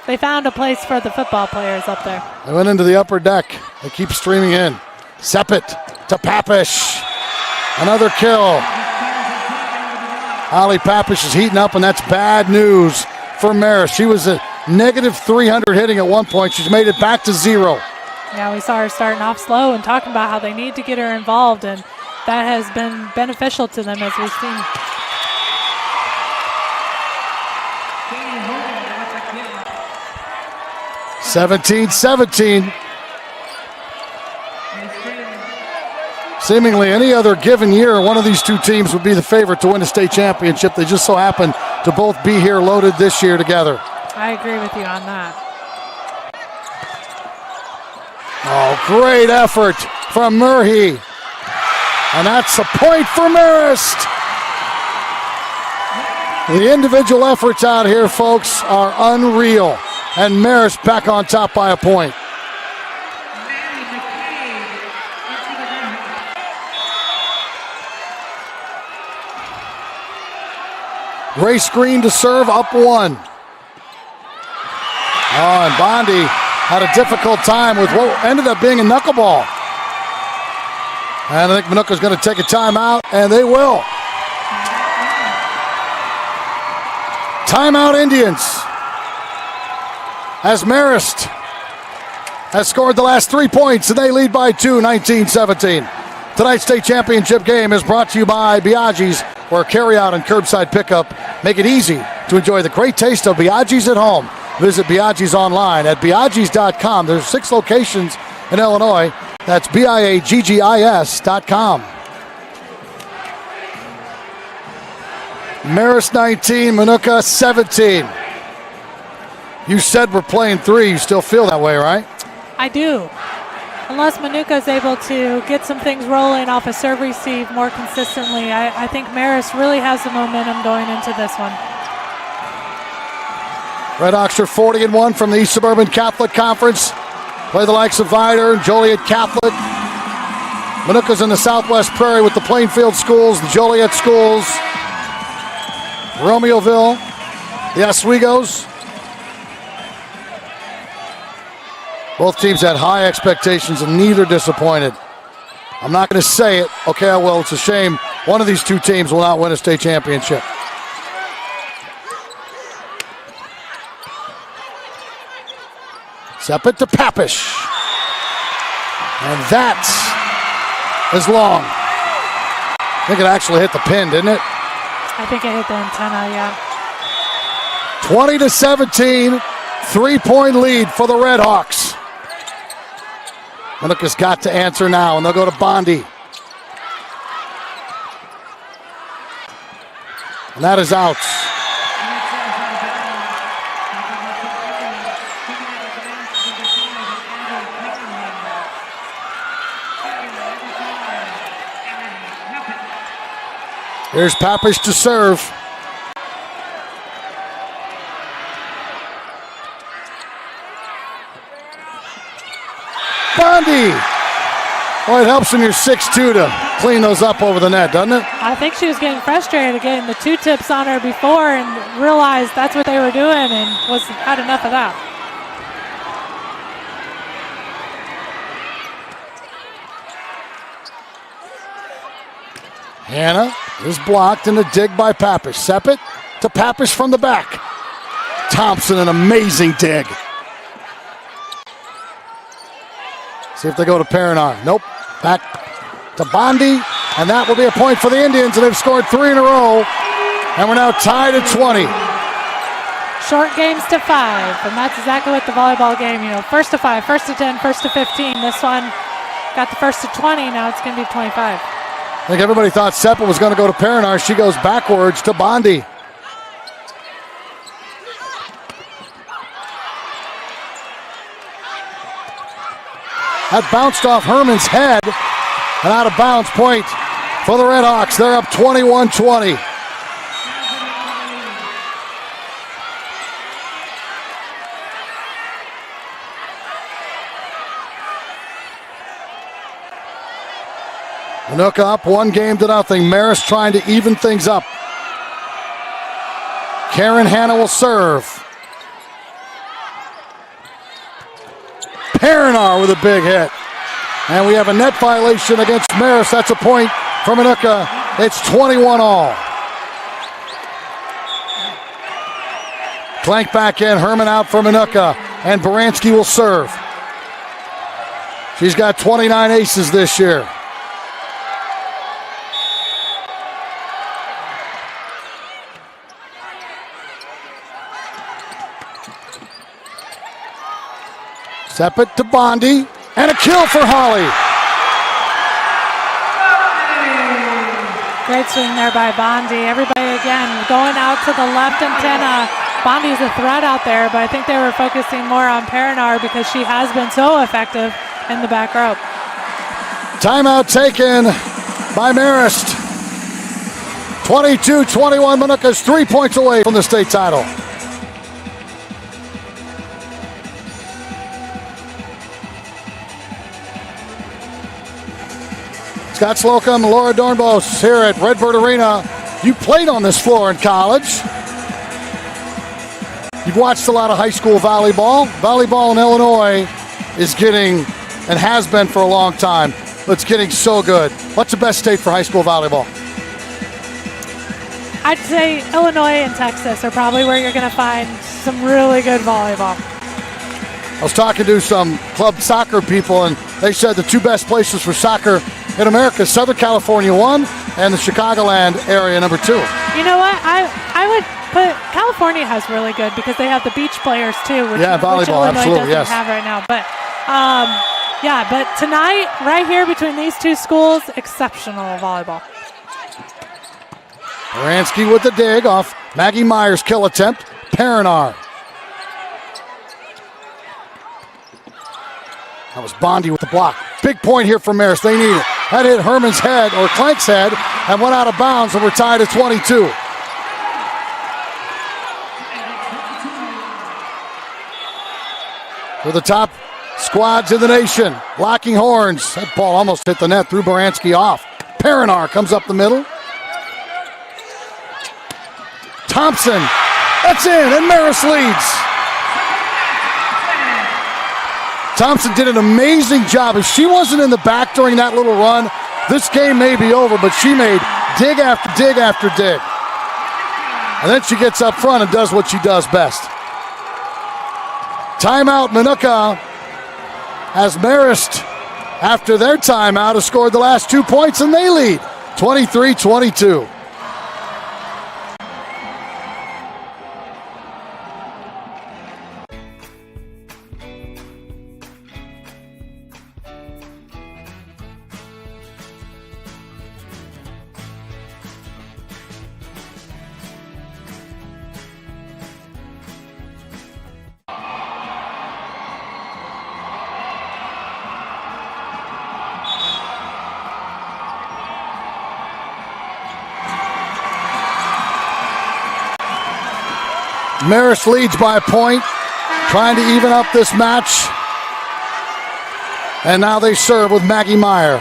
They found a place for the football players up there. They went into the upper deck. They keep streaming in. Seppet to Pappish. Another kill. Holly Pappish is heating up, and that's bad news for Marist. She was a negative 300 hitting at one point. She's made it back to 0. Yeah, we saw her starting off slow and talking about how they need to get her involved, and that has been beneficial to them as we've seen. 17-17. Seemingly any other given year, one of these two teams would be the favorite to win a state championship. They just so happen to both be here loaded this year together. I agree with you on that. Oh, great effort from Murhey. And that's a point for Marist. The individual efforts out here, folks, are unreal. And Marist back on top by a point. Grace Green to serve, up 1. Oh, and Bondi had a difficult time with what ended up being a knuckleball. And I think Minooka's going to take a timeout, and they will. Timeout Indians. As Marist has scored the last 3 points, and they lead by 2, 19-17. Tonight's state championship game is brought to you by Biaggi's, where carryout and curbside pickup make it easy to enjoy the great taste of Biaggi's at home. Visit Biaggi's online at Biaggi's.com. There's 6 locations in Illinois. That's Biaggis.com. Marist 19, Minooka 17. You said we're playing 3. You still feel that way, right? I do. Unless Minooka is able to get some things rolling off a serve receive more consistently, I think Marist really has the momentum going into this one. Red Hawks are 40-1 from the East Suburban Catholic Conference. Play the likes of Vidor and Joliet Catholic. Minooka's in the Southwest Prairie with the Plainfield schools, the Joliet schools, Romeoville, the Oswegos. Both teams had high expectations and neither disappointed. I'm not going to say it. Okay, I will. It's a shame one of these two teams will not win a state championship. Seppet to Papish. And that is long. I think it actually hit the pin, didn't it? I think it hit the antenna, yeah. 20-17, 3-point lead for the Red Hawks. Minooka's got to answer now, and they'll go to Bondi. And that is out. Here's Papish to serve. Bondi! Well, it helps when you're 6'2" to clean those up over the net, doesn't it? I think she was getting frustrated getting the 2 tips on her before and realized that's what they were doing and had enough of that. Hannah is blocked and a dig by Papish. Seppet to Papish from the back. Thompson, an amazing dig. See if they go to Perinar. Nope. Back to Bondi, and that will be a point for the Indians, and they've scored 3 in a row, and we're now tied at 20. Short games to 5, and that's exactly what the volleyball game, first to 5, first to 10, first to 15. This one got the first to 20, now it's going to be 25. I think everybody thought Seppet was going to go to Perinar. She goes backwards to Bondi. That bounced off Herman's head. An out of bounds point for the Red Hawks. They're up 21-20. Minooka up 1-0. Marist trying to even things up. Karen Hanna will serve. Perinar with a big hit. And we have a net violation against Marist. That's a point for Minooka. It's 21-all. Clank back in. Herman out for Minooka. And Baranski will serve. She's got 29 aces this year. Seppet to Bondi, and a kill for Holly. Great swing there by Bondi. Everybody again going out to the left antenna. Bondi's a threat out there, but I think they were focusing more on Perinar because she has been so effective in the back rope. Timeout taken by Marist. 22-21, Minooka's 3 points away from the state title. Scott Slocum, Laura Dornbos here at Redbird Arena. You played on this floor in college. You've watched a lot of high school volleyball. Volleyball in Illinois is getting, and has been for a long time, but it's getting so good. What's the best state for high school volleyball? I'd say Illinois and Texas are probably where you're going to find some really good volleyball. I was talking to some club soccer people, and they said the two best places for soccer in America, Southern California 1 and the Chicagoland area number 2. You know what? I would put California has really good because they have the beach players too, which, volleyball, which Illinois absolutely, doesn't have right now. But but tonight, right here between these two schools, exceptional volleyball. Baranski with the dig off Maggie Meyer's kill attempt. Perinar. That was Bondi with the block. Big point here for Marist. They need it. That hit Herman's head, or Clank's head, and went out of bounds, and we're tied at 22. For the top squads in the nation, locking horns. That ball almost hit the net, threw Baranski off. Perinar comes up the middle. Thompson, that's in, and Marist leads. Thompson did an amazing job. If she wasn't in the back during that little run, this game may be over, but she made dig after dig after dig. And then she gets up front and does what she does best. Timeout, Minooka, as Marist, after their timeout, has scored the last 2 points, and they lead 23-22. Marist leads by a point, trying to even up this match. And now they serve with Maggie Meyer.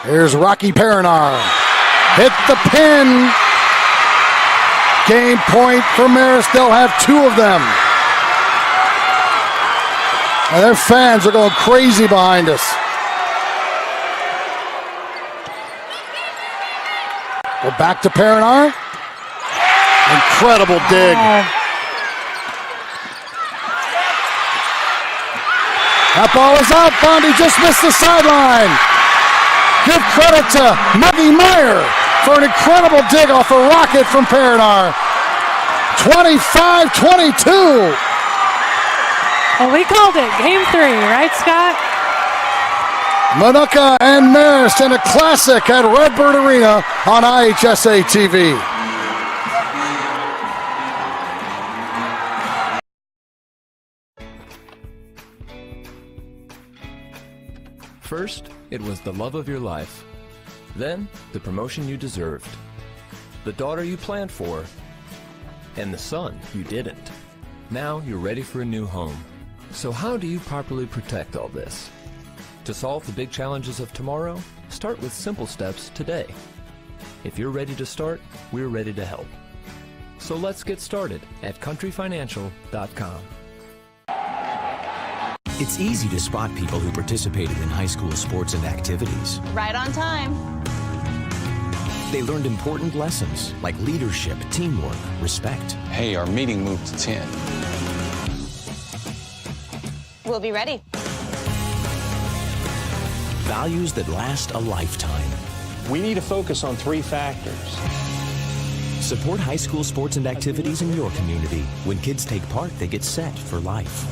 Here's Rocky Perinar. Hit the pin. Game point for Marist. They'll have 2 of them. And their fans are going crazy behind us. We're back to Perinar. Incredible dig. That ball is out. Bondi just missed the sideline. Give credit to Maggie Meyer for an incredible dig off a rocket from Perinar. 25-22. Well, we called it game 3, right, Scott? Minooka and Marist in a classic at Redbird Arena on IHSA TV. First, it was the love of your life. Then, the promotion you deserved. The daughter you planned for. And the son you didn't. Now you're ready for a new home. So how do you properly protect all this? To solve the big challenges of tomorrow, start with simple steps today. If you're ready to start, we're ready to help. So let's get started at countryfinancial.com. It's easy to spot people who participated in high school sports and activities. Right on time. They learned important lessons like leadership, teamwork, respect. Hey, our meeting moved to 10. We'll be ready. Values that last a lifetime. We need to focus on 3 factors. Support high school sports and activities in your community. When kids take part, they get set for life.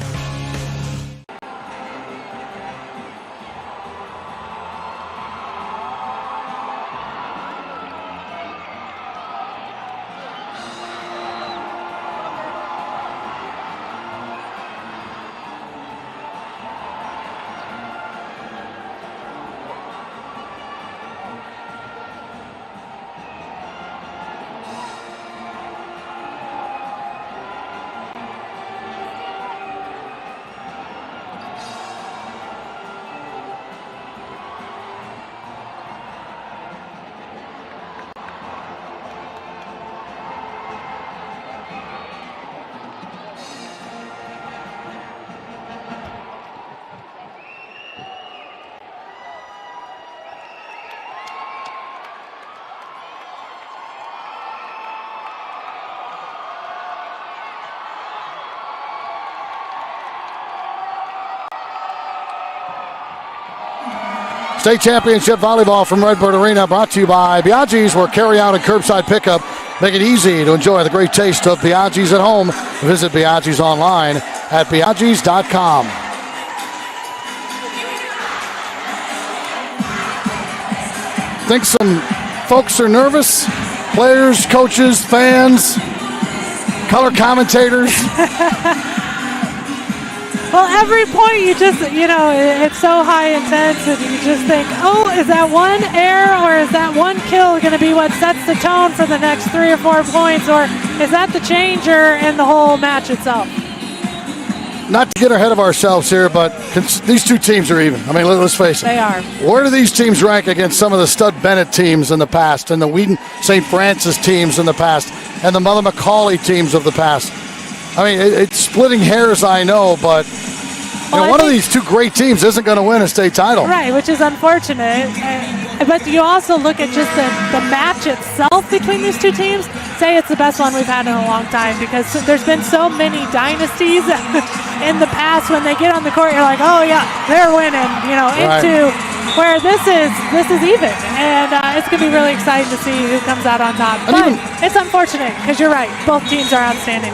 State Championship Volleyball from Redbird Arena brought to you by Biaggi's, where carry-out and curbside pickup make it easy to enjoy the great taste of Biaggi's at home. Visit Biaggi's online at biaggi's.com. Think some folks are nervous? Players, coaches, fans, color commentators? Well, every point it's so high intense, and you just think, oh, is that one error or is that one kill going to be what sets the tone for the next 3 or 4 points, or is that the changer in the whole match itself? Not to get ahead of ourselves here, but these two teams are even. I mean, let's face it. They are. Where do these teams rank against some of the Stud Bennett teams in the past, and the Wheaton St. Francis teams in the past, and the Mother McCauley teams of the past? I mean, it's splitting hairs, I know, but one of these two great teams isn't going to win a state title. Right, which is unfortunate. But you also look at just the match itself between these two teams, say it's the best one we've had in a long time, because there's been so many dynasties in the past. When they get on the court, you're like, oh yeah, they're winning, into where this is even. And it's going to be really exciting to see who comes out on top. But it's unfortunate, because you're right, both teams are outstanding.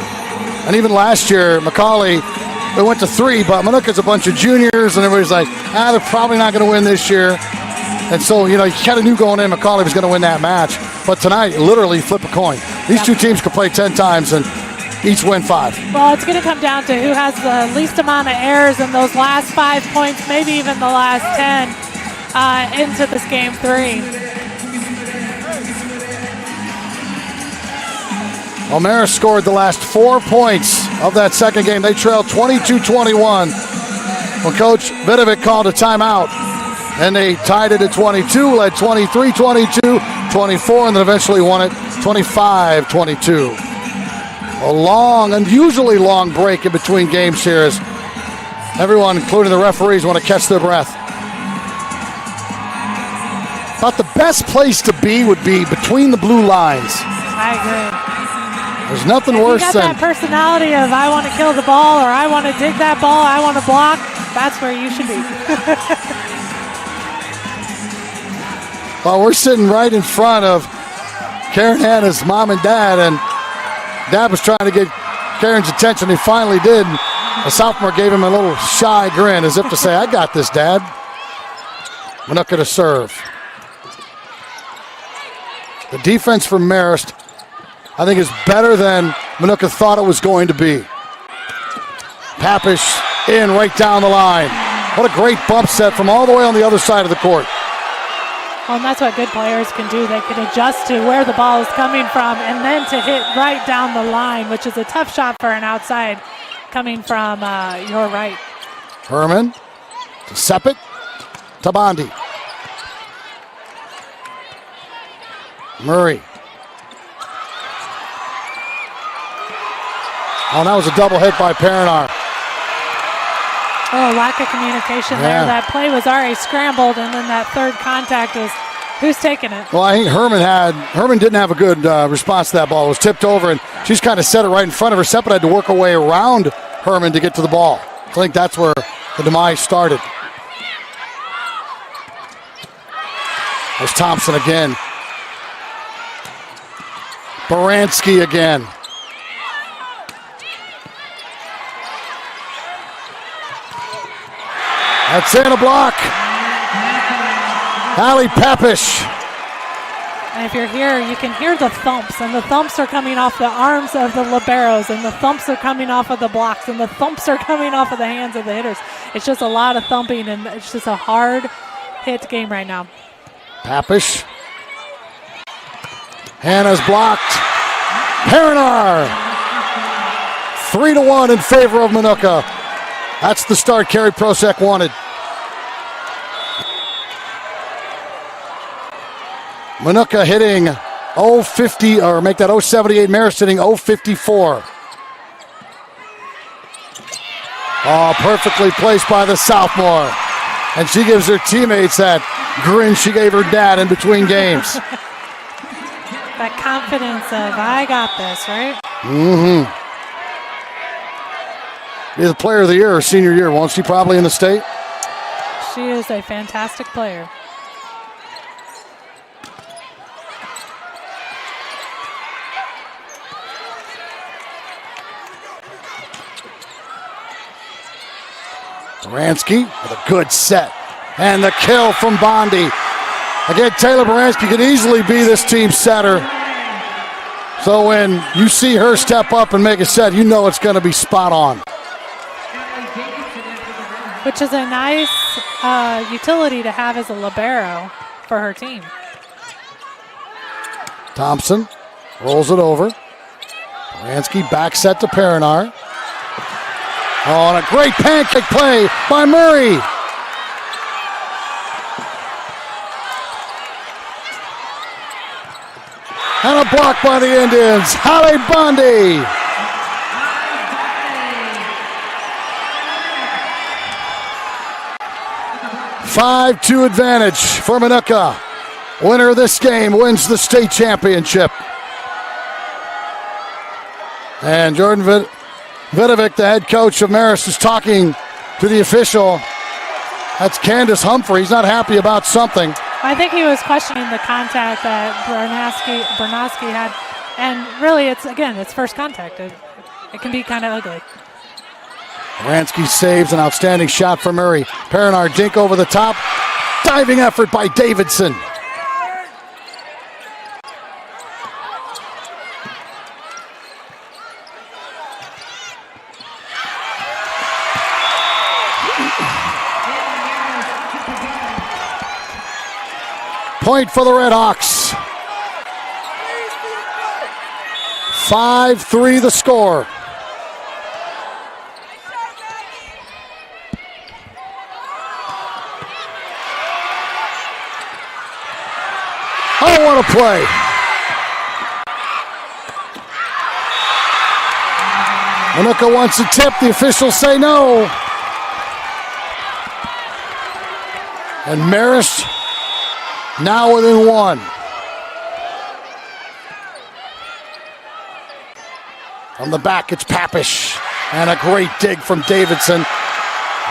And even last year, McCauley, they went to 3, but Minooka's a bunch of juniors, and everybody's like, they're probably not going to win this year. And so, you kind of knew going in McCauley was going to win that match. But tonight, literally flip a coin. These two teams could play 10 times and each win 5. Well, it's going to come down to who has the least amount of errors in those last 5 points, maybe even the last 10 into this game 3. Well, Marist scored the last 4 points of that second game. They trailed 22-21 when Coach Vidovic called a timeout. And they tied it at 22, led 23-22, 24, and then eventually won it 25-22. A long, unusually long break in between games here as everyone, including the referees, want to catch their breath. Thought the best place to be would be between the blue lines. I agree. There's nothing worse than... You got that than personality of, I want to kill the ball, or I want to dig that ball, I want to block. That's where you should be. Well, we're sitting right in front of Karen Hanna's mom and dad, and Dad was trying to get Karen's attention. He finally did. The sophomore gave him a little shy grin as if to say, I got this, Dad. Minooka to serve. The defense from Marist, I think, is better than Minooka thought it was going to be. Papish in right down the line. What a great bump set from all the way on the other side of the court. Well, and that's what good players can do. They can adjust to where the ball is coming from and then to hit right down the line, which is a tough shot for an outside coming from your right. Herman to Sepet to Bondi. Murray. Oh, that was a double hit by Perinar. Oh, lack of communication there. That play was already scrambled, and then that third contact was, who's taking it? Well, I think Herman didn't have a good response to that ball. It was tipped over, and she's kind of set it right in front of her. Sepet had to work her way around Herman to get to the ball. I think that's where the demise started. There's Thompson again. Baranski again. That's in a block. Allie Papish. And if you're here, you can hear the thumps, and the thumps are coming off the arms of the liberos, and the thumps are coming off of the blocks, and the thumps are coming off of the hands of the hitters. It's just a lot of thumping, and it's just a hard hit game right now. Papish. Hannah's blocked. Perinar. 3-1 in favor of Minooka. That's the start Carrie Prosek wanted. Minooka hitting 050, or make that 078. Marist hitting 054. Oh, perfectly placed by the sophomore. And she gives her teammates that grin she gave her dad in between games. That confidence of, I got this, right? Mm-hmm. Be the player of the year her senior year, won't she? Probably in the state. She is a fantastic player. Baranski with a good set. And the kill from Bondi. Again, Taylor Baranski could easily be this team's setter. So when you see her step up and make a set, you know it's going to be spot on. Which is a nice utility to have as a libero for her team. Thompson rolls it over. Baranski back set to Perinar. Oh, and a great pancake play by Murray. And a block by the Indians. Holly Bondi. Five-2 advantage for Minooka. Winner of this game wins the state championship. And Jordan Vidovic, the head coach of Marist, is talking to the official. That's Candace Humphrey. He's not happy about something. I think he was questioning the contact that Bernoski had. And really, it's first contact. It can be kind of ugly. Baranski saves an outstanding shot for Murray. Perinar dink over the top. Diving effort by Davidson. Point for the Redhawks. 5-3 the score. Oh, what a play. Minooka wants a tip. The officials say no. And Marist now within one. From the back, it's Papish. And a great dig from Davidson.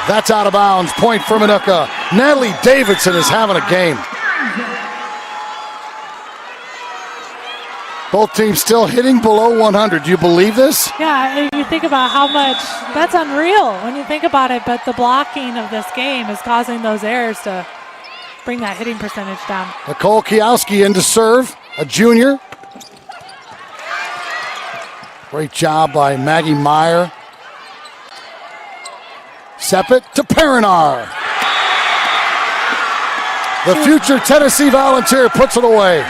That's out of bounds. Point for Minooka. Natalie Davidson is having a game. Both teams still hitting below 100. Do you believe this? Yeah, you think about how much, that's unreal when you think about it, but the blocking of this game is causing those errors to bring that hitting percentage down. Nicole Kiowski in to serve, a junior. Great job by Maggie Meyer. Sepet to Perinar. The future Tennessee Volunteer puts it away.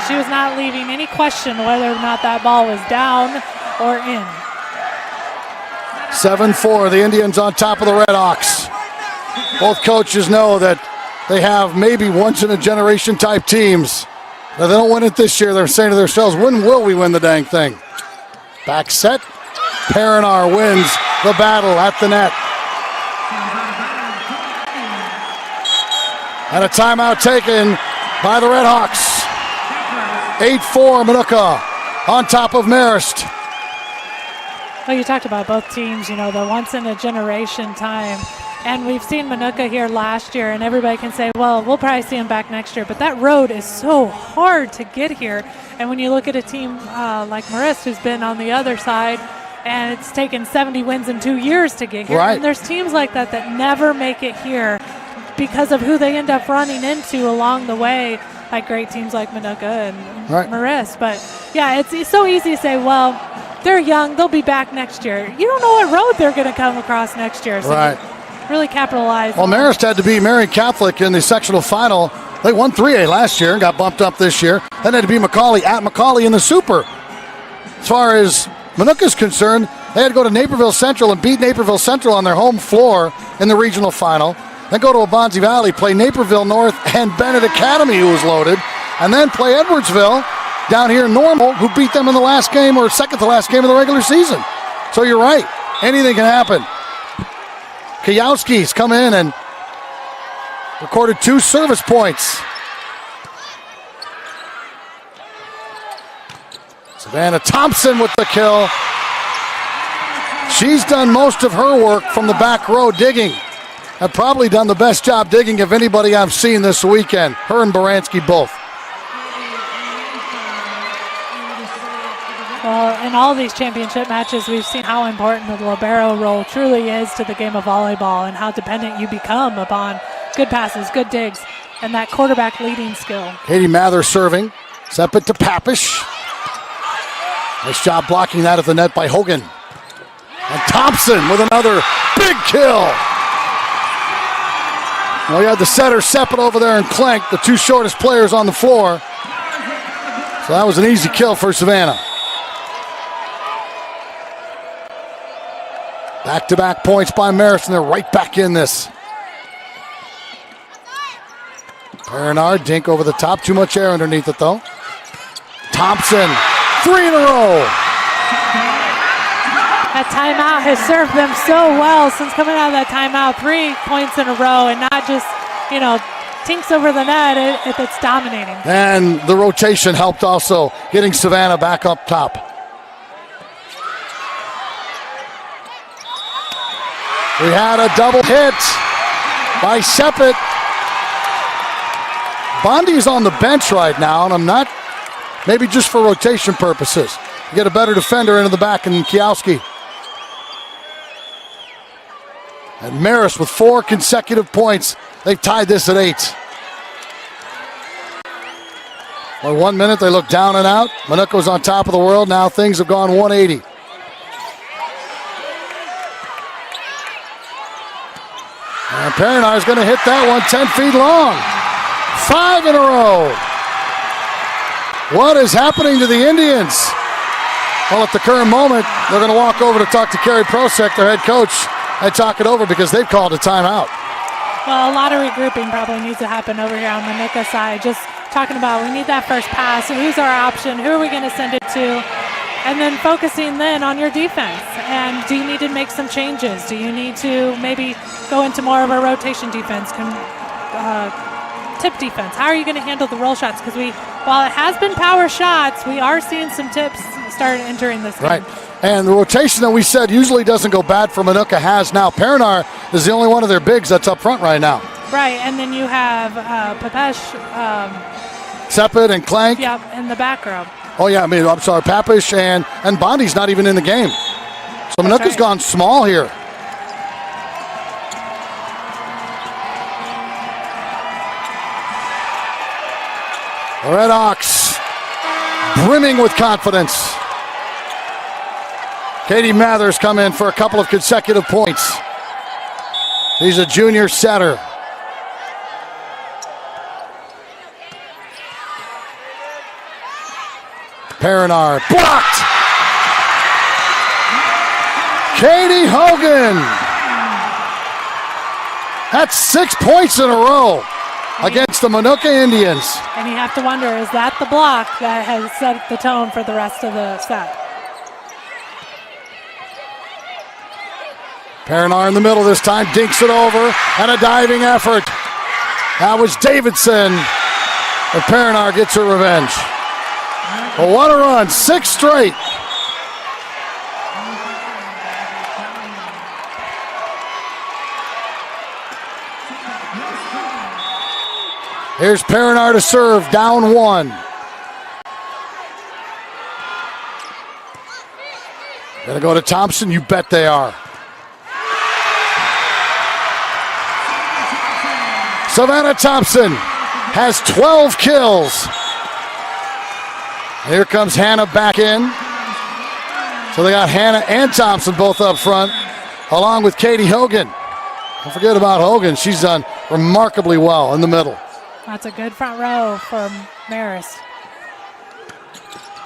She was not leaving any question whether or not that ball was down or in. 7-4, the Indians on top of the Redhawks. Both coaches know that they have maybe once-in-a-generation type teams. Now, they don't win it this year. They're saying to themselves, when will we win the dang thing? Back set. Perinar wins the battle at the net. And a timeout taken by the Redhawks. 8-4, Minooka on top of Marist. Well, you talked about both teams, the once-in-a-generation time. And we've seen Minooka here last year, and everybody can say, well, we'll probably see him back next year. But that road is so hard to get here. And when you look at a team like Marist, who's been on the other side, and it's taken 70 wins in 2 years to get here. Right. And there's teams like that never make it here because of who they end up running into along the way, like great teams like Minooka and Marist. But, yeah, it's so easy to say, well, they're young, they'll be back next year. You don't know what road they're going to come across next year. So right. Really capitalize. Well, Marist had to beat Marion Catholic in the sectional final. They won 3A last year and got bumped up this year. Then had to beat Macaulay at Macaulay in the Super. As far as Minooka's concerned, they had to go to Naperville Central and beat Naperville Central on their home floor in the regional final. Then go to Obonzi Valley, play Naperville North and Bennett Academy, who was loaded, and then play Edwardsville down here in Normal, who beat them in the last game or second to last game of the regular season. So you're right. Anything can happen. Kiowski's come in and recorded 2 service points. Savannah Thompson with the kill. She's done most of her work from the back row digging. Have probably done the best job digging of anybody I've seen this weekend. Her and Baranski both. Well, in all these championship matches, we've seen how important the libero role truly is to the game of volleyball and how dependent you become upon good passes, good digs, and that quarterback leading skill. Katie Mather serving. Step it to Papish. Nice job blocking that at the net by Hogan. And Thompson with another big kill. Well, you had the setter, Seppet over there, and Clank, the two shortest players on the floor. So that was an easy kill for Savannah. Back-to-back points by Marist, and they're right back in this. Bernard, dink over the top. Too much air underneath it, though. Thompson, 3 in a row. That timeout has served them so well since coming out of that timeout. 3 points in a row and not just, tinks over the net if it's dominating. And the rotation helped also, getting Savannah back up top. We had a double hit by Seppet. Bondi's on the bench right now, and I'm not, maybe just for rotation purposes. You get a better defender into the back in Kiowski. And Marist with 4 consecutive points. They've tied this at 8. For 1 minute, they look down and out. Minooka's on top of the world. Now things have gone 180. And Paranar's going to hit that one 10 feet long. 5 in a row. What is happening to the Indians? Well, at the current moment, they're going to walk over to talk to Carrie Prosek, their head coach, and talk it over because they've called a timeout. Well, a lot of regrouping probably needs to happen over here on the Minooka side. Just talking about we need that first pass. Who's our option? Who are we going to send it to? And then focusing then on your defense. And do you need to make some changes? Do you need to maybe go into more of a rotation defense, tip defense? How are you going to handle the roll shots? Because while it has been power shots, we are seeing some tips start entering this game. Right. And the rotation that we said usually doesn't go bad for Minooka has now. Paranar is the only one of their bigs that's up front right now. Right, and then you have Papesh. Seppet and Clank. Yep, in the back row. Oh, yeah, I'm sorry, Papish and Bondi's not even in the game. So Minooka's gone small here. The Red Hawks brimming with confidence. Katie Mathers come in for a couple of consecutive points. He's a junior setter. Paranar blocked. Katie Hogan. That's 6 points in a row against the Minooka Indians. And you have to wonder, is that the block that has set the tone for the rest of the set? Paranar in the middle this time, dinks it over, and a diving effort. That was Davidson, and Paranar gets her revenge. But what a run, 6 straight. Here's Paranar to serve, down 1. Gonna go to Thompson, you bet they are. Savannah Thompson has 12 kills. Here comes Hannah back in. So they got Hannah and Thompson both up front, along with Katie Hogan. Don't forget about Hogan. She's done remarkably well in the middle. That's a good front row for Marist.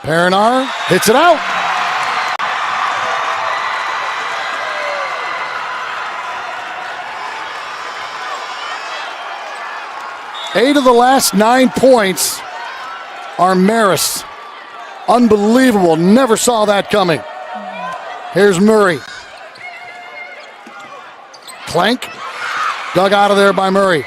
Paranar hits it out. Eight of the last 9 points are Marist. Unbelievable. Never saw that coming. Here's Murray. Clank. Dug out of there by Murray.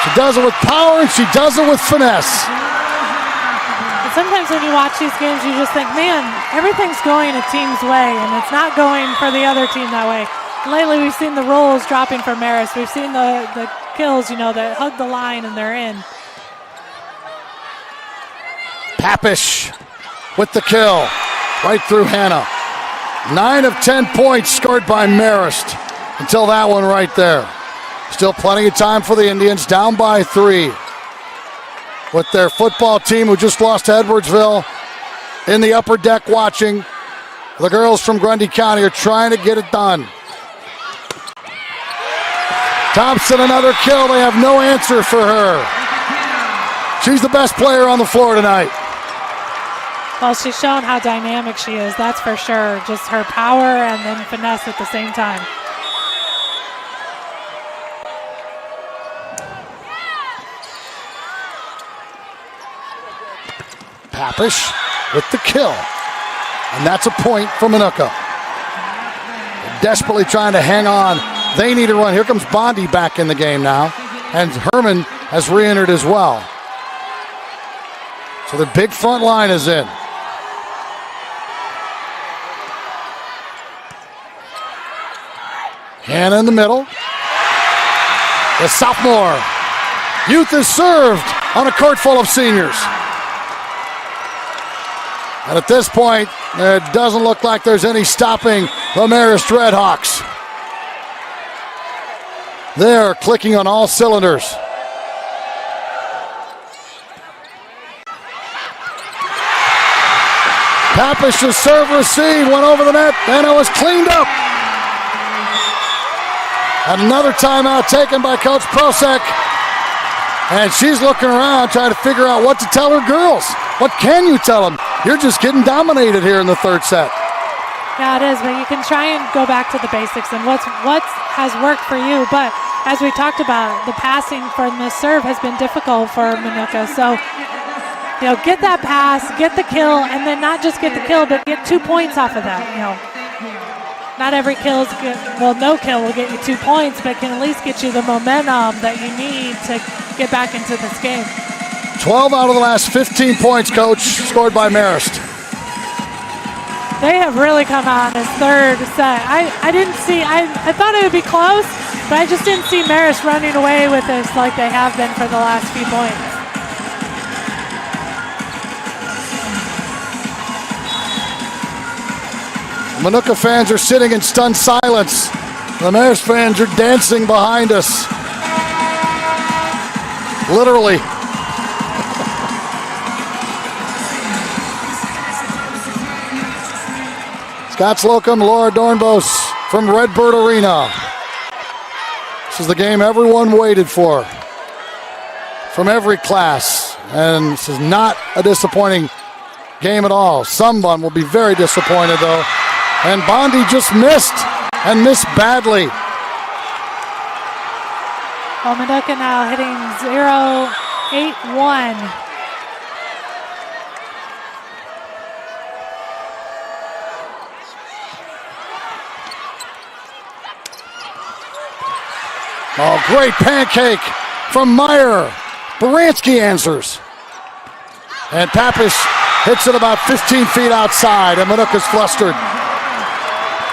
She does it with power and she does it with finesse. But sometimes when you watch these games, you just think, man, everything's going a team's way, and it's not going for the other team that way. Lately, we've seen the rolls dropping for Marist. We've seen the kills, that hug the line and they're in. Papish with the kill. Right through Hannah. 9 of 10 points scored by Marist until that one right there. Still plenty of time for the Indians, down by 3. With their football team who just lost to Edwardsville in the upper deck watching. The girls from Grundy County are trying to get it done. Thompson, another kill. They have no answer for her. She's the best player on the floor tonight. Well, she's shown how dynamic she is, that's for sure. Just her power and then finesse at the same time. Papish with the kill. And that's a point for Minooka. Desperately trying to hang on. They need a run. Here comes Bondi back in the game now. And Herman has re-entered as well. So the big front line is in. Hannah in the middle. The sophomore. Youth is served on a court full of seniors. And at this point, it doesn't look like there's any stopping the Marist Redhawks. They're clicking on all cylinders. Papish's serve receive went over the net, and it was cleaned up. Another timeout taken by Coach Prosek. And she's looking around trying to figure out what to tell her girls. What can you tell them? You're just getting dominated here in the third set. Yeah, it is, but you can try and go back to the basics and what has worked for you. But as we talked about, the passing from the serve has been difficult for Minooka. So, get that pass, get the kill, and then not just get the kill, but get 2 points off of that. Not every kill is good. Well, no kill will get you 2 points, but can at least get you the momentum that you need to get back into this game. 12 out of the last 15 points, Coach, scored by Marist. They have really come out in this third set. I thought it would be close, but I just didn't see Marist running away with this like they have been for the last few points. Minooka fans are sitting in stunned silence. The Marist fans are dancing behind us. Literally. Scott Slocum, Laura Dornbos from Redbird Arena. This is the game everyone waited for from every class. And this is not a disappointing game at all. Someone will be very disappointed, though. And Bondi just missed, and missed badly. Well, Minooka now hitting 0-8-1. Oh, great pancake from Meyer. Baranski answers. And Papish hits it about 15 feet outside, and Minooka's flustered.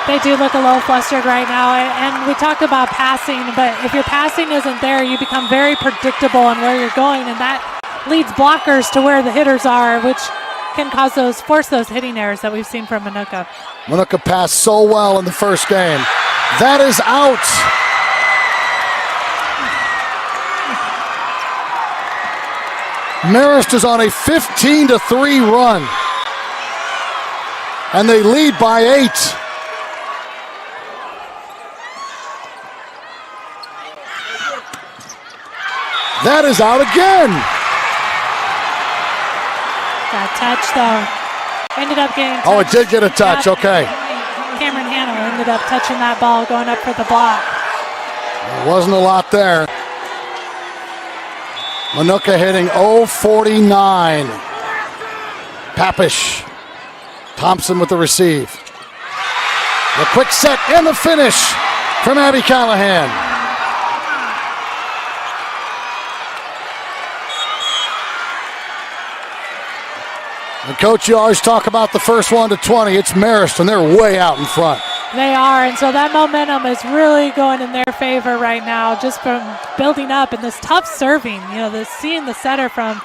They do look a little flustered right now, and we talked about passing, but if your passing isn't there, you become very predictable on where you're going, and that leads blockers to where the hitters are, which can force those hitting errors that we've seen from Minooka. Minooka passed so well in the first game. That is out. Marist is on a 15-3 run, and they lead by 8. That is out again. That touch, though, ended up getting touched. Oh, it did get a touch, okay. Cameron Hannah ended up touching that ball, going up for the block. There wasn't a lot there. Minooka hitting 0-49. Papish. Thompson with the receive. The quick set and the finish from Abby Callahan. And Coach, you always talk about the first 1 to 20. It's Marist, and they're way out in front. They are, and so that momentum is really going in their favor right now, just from building up and this tough serving. Seeing the setter from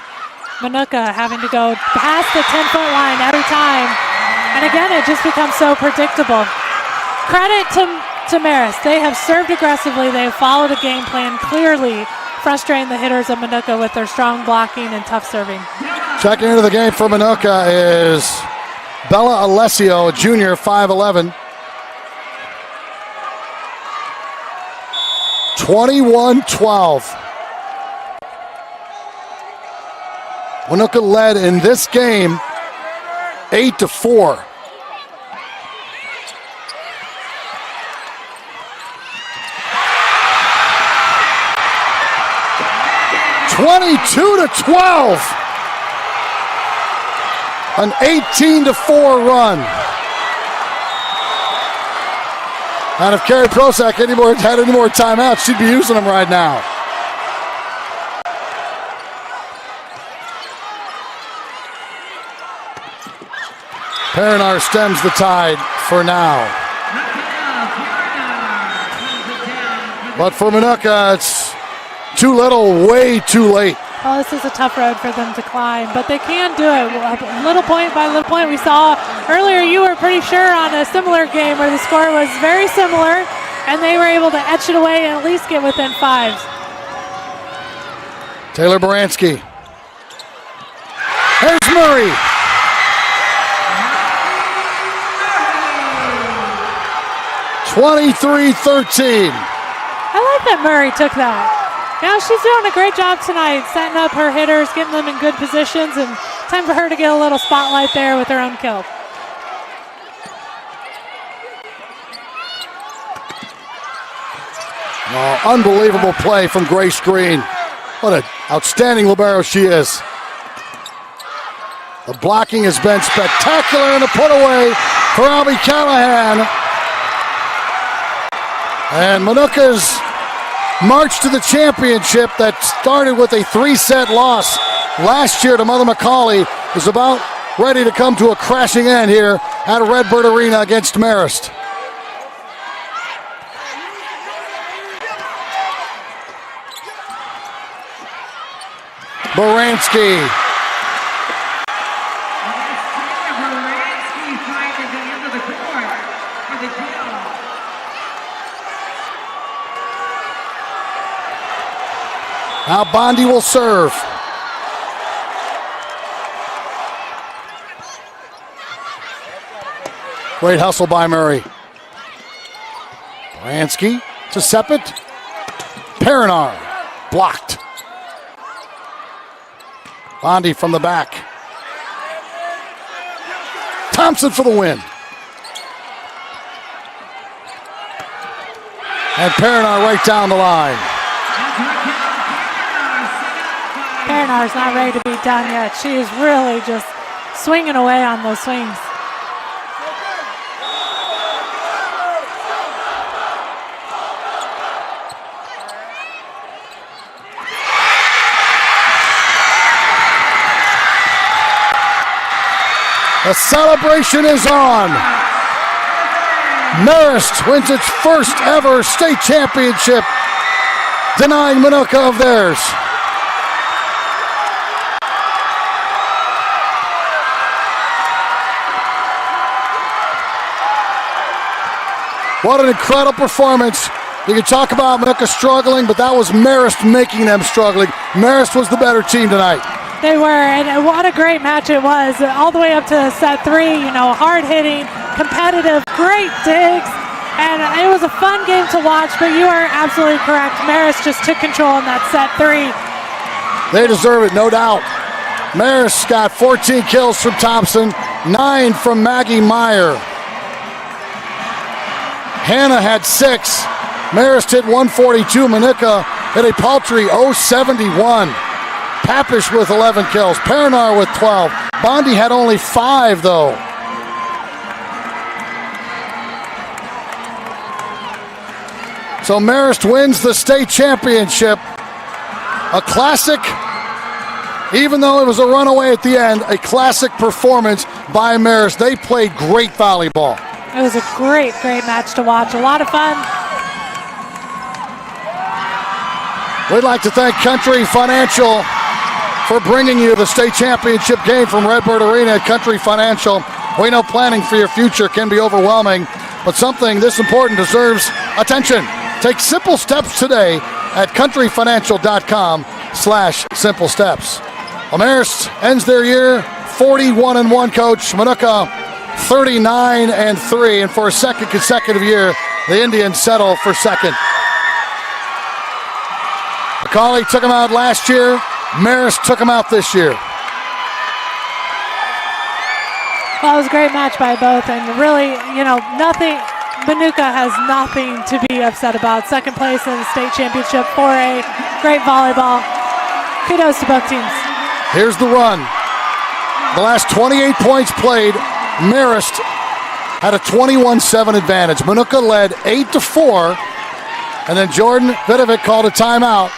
Minooka having to go past the 10-foot line every time. And again, it just becomes so predictable. Credit to Marist. They have served aggressively. They have followed a game plan clearly, frustrating the hitters of Minooka with their strong blocking and tough serving. Checking into the game for Minooka is Bella Alessio, a junior, 5'11". 21-12. Minooka led in this game 8-4. (22-12). An 18-4 run. And if Carrie Prosak had any more timeouts, she'd be using them right now. Perinar stems the tide for now. But for Minooka, it's too little, way too late. Well, this is a tough road for them to climb, but they can do it little point by little point. We saw earlier you were pretty sure on a similar game where the score was very similar, and they were able to etch it away and at least get within 5. Taylor Baranski. Here's Murray. (23-13). I like that Murray took that. Now she's doing a great job tonight, setting up her hitters, getting them in good positions, and time for her to get a little spotlight there with her own kill. Oh, unbelievable play from Grace Green. What an outstanding libero she is. The blocking has been spectacular, and a put away for Albie Callahan. And Minooka's march to the championship that started with a 3-set loss last year to Mother McCauley is about ready to come to a crashing end here at Redbird Arena against Marist. Baranski. Baranski finding the end of the court for the kill. Now Bondi will serve. Great hustle by Murray. Baranski to Sepet. Perinar blocked. Bondi from the back. Thompson for the win. And Perinar right down the line. Perinar's not ready to be done yet. She is really just swinging away on those swings. The celebration is on. Marist wins its first ever state championship, denying Minooka of theirs. What an incredible performance. You can talk about Minooka struggling, but that was Marist making them struggling. Marist was the better team tonight. They were, and what a great match it was. All the way up to set 3, hard-hitting, competitive, great digs. And it was a fun game to watch, but you are absolutely correct. Marist just took control in that set 3. They deserve it, no doubt. Marist got 14 kills from Thompson, 9 from Maggie Meyer. Hannah had 6. Marist hit 142. Minooka hit a paltry 071. Papish with 11 kills. Perinar with 12. Bondi had only 5, though. So Marist wins the state championship. A classic, even though it was a runaway at the end, a classic performance by Marist. They played great volleyball. It was a great, great match to watch. A lot of fun. We'd like to thank Country Financial for bringing you the state championship game from Redbird Arena at Country Financial. We know planning for your future can be overwhelming, but something this important deserves attention. Take simple steps today at countryfinancial.com/simple steps. Marist ends their year 41-1, coach. Minooka 39-3, and for a second consecutive year, the Indians settle for second. Macaulay took them out last year. Marist took them out this year. Well, it was a great match by both, and really, Minooka has nothing to be upset about. Second place in the state championship, 4A, great volleyball. Kudos to both teams. Here's the run. The last 28 points played, Marist had a 21-7 advantage. Minooka led 8-4, and then Jordan Vidovic called a timeout.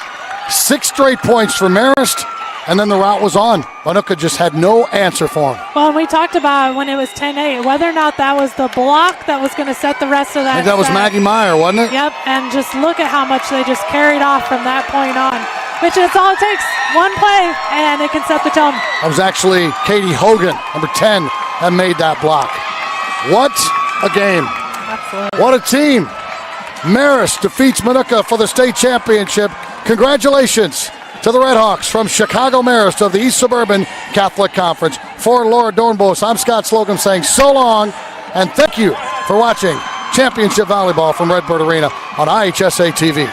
6 straight points for Marist, and then the rout was on. Minooka just had no answer for him. Well, we talked about when it was 10-8, whether or not that was the block that was going to set the rest of that. I think that was Maggie Meyer, wasn't it? Yep, and just look at how much they just carried off from that point on, which is all it takes. One play, and it can set the tone. That was actually Katie Hogan, number 10, that made that block. What a game. Absolutely. What a team. Marist defeats Minooka for the state championship. Congratulations to the Redhawks from Chicago Marist of the East Suburban Catholic Conference. For Laura Dornbos, I'm Scott Slocum saying so long, and thank you for watching Championship Volleyball from Redbird Arena on IHSA TV.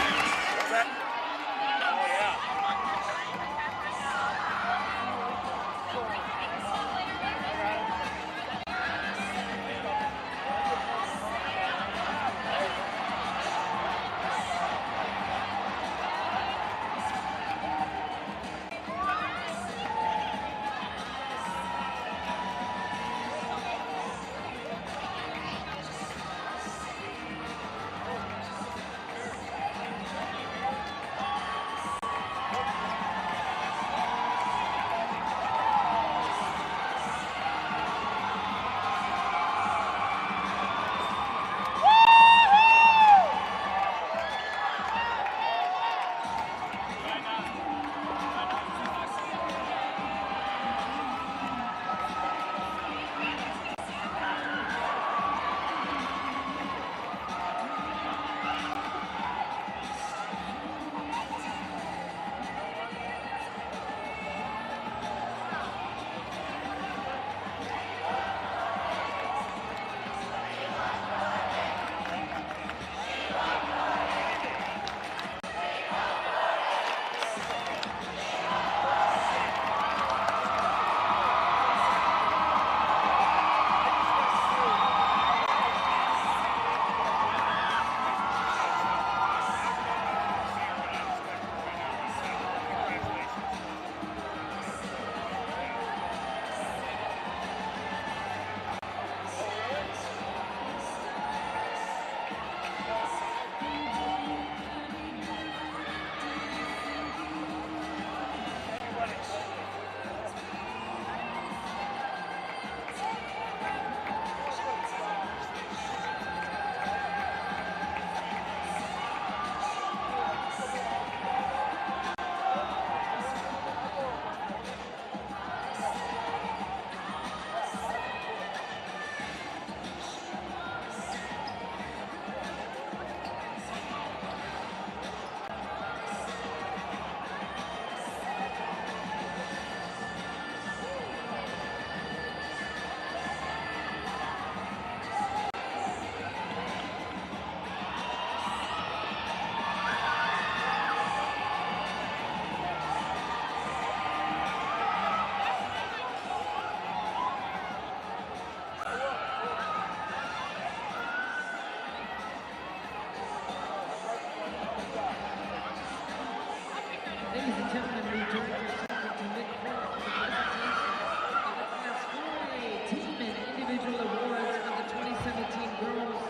Ladies and gentlemen, we join our second to mid-court for the presentation of the Class 4A Team and Individual Awards for the 2017 Girls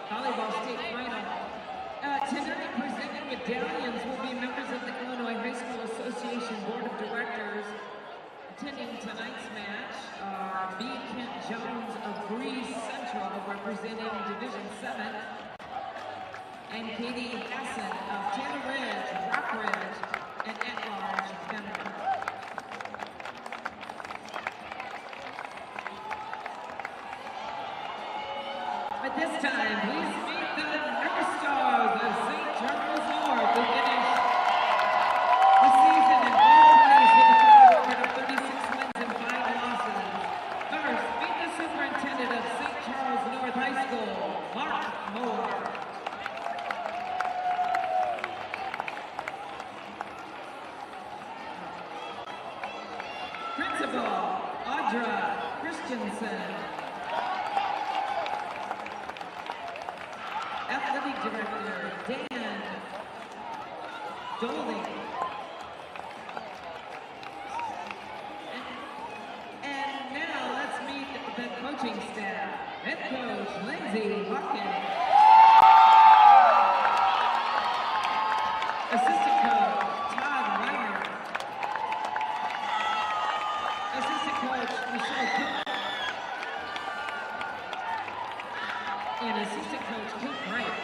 Volleyball State Final. Tonight, presenting medallions will be members of the Illinois High School Association Board of Directors. Attending tonight's match are B. Kent Jones of Breeze Central, representing Division 7, and Katie Hassan of Tanner Ridge, Rock Ridge, and at-large Denver. At this time, please meet the North Stars of St. Charles North, who finished the season in fourth place with a final record of 36 wins and 5 losses. First, meet the superintendent of St. Charles North High School, Mark Moore. Principal, Audra Christensen. Athletic Director, Dan Doling. And now let's meet the coaching staff. Head coach, Lindsay Hawkins. Assistant coach, Todd Reimer. Assistant coach, Michelle Cook. And assistant coach, Kate Wright.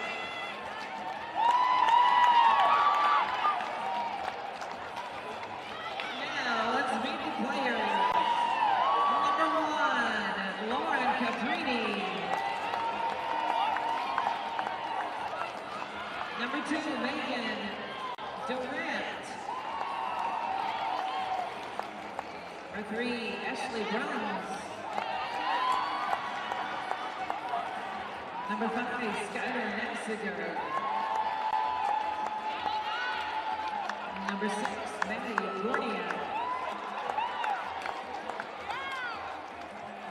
Now let's meet the players. Number 1, Lauren Caprini. Number 2, Megan Durant. Number 3, Ashley Bruns. Number 5, Skylar Nassiger. Number 6, Maddie Gordia.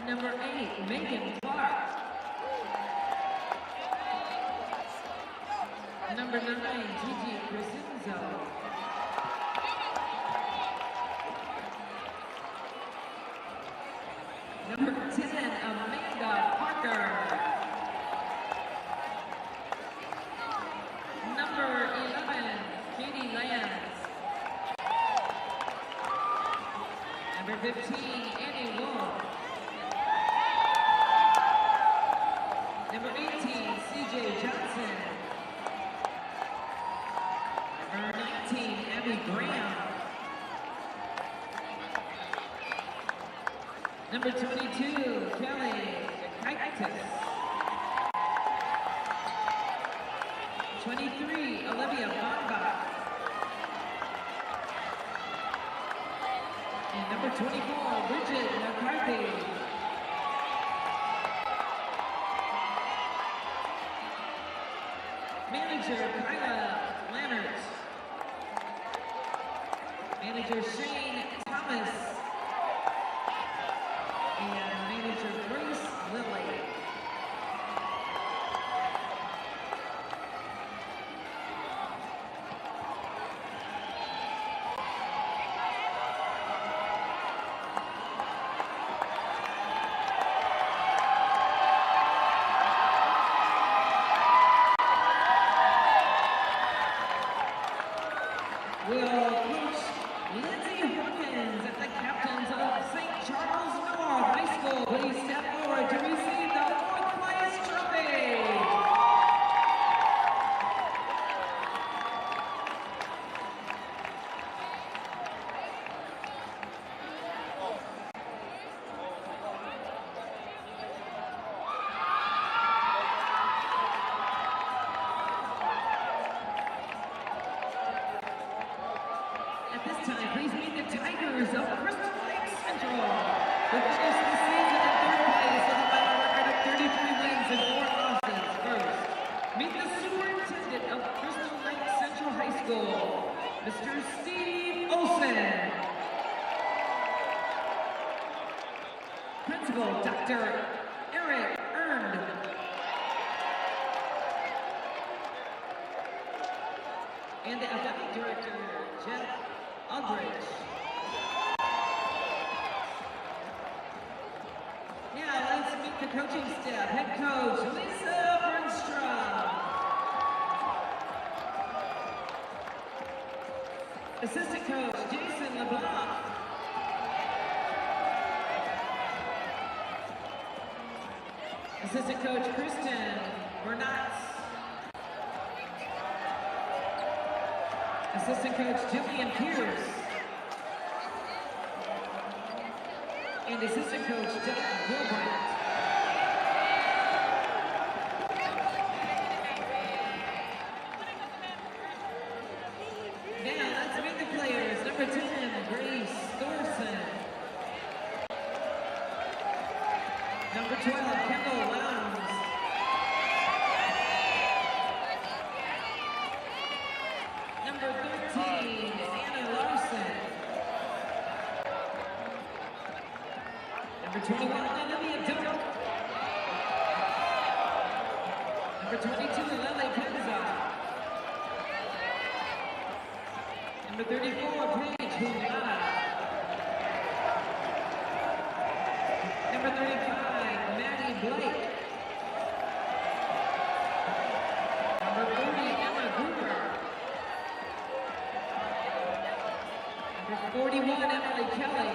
Number 8, Megan Clark. Number 9, Gigi Crescenzo. Number 10, Amanda Parker. Number 11, Katie Lance. Number 15, Annie Wolf. Number 18, CJ Johnson. Number 19, Abby Graham. Number 22, Kelly Kaitis. 23, Olivia Bamba. And number 24, Bridget McCarthy. Manager, Kyla Lannert. Manager, Shane Thomas. And manager, Grace Lilly. Will coach Lindsay Hawkins at the captains of St. Charles North High School please step forward to receive the 4th place trophy. At this time, please meet the Tigers of Crystal Lake Central, who finished the season in 3rd place with a final record of 33 wins and 4 losses. First, meet the superintendent of Crystal Lake Central High School, Mr. Steve Olson. Principal, Dr. Eric Earned. And the athletic director, Jeff Aldridge. Now let's meet the coaching staff. Head coach, Lisa Bernstrom. Assistant coach, Jason LeBlanc. Assistant coach, Kristen Bernatz. Assistant coach, Jillian Pierce. And assistant coach, Doug Wilbright. Number 22, Lily Penza. Number 34, Paige Humana. Number 35, Maddie Blake. Number 40, Emma Gruber. Number 41, Emily Kelly.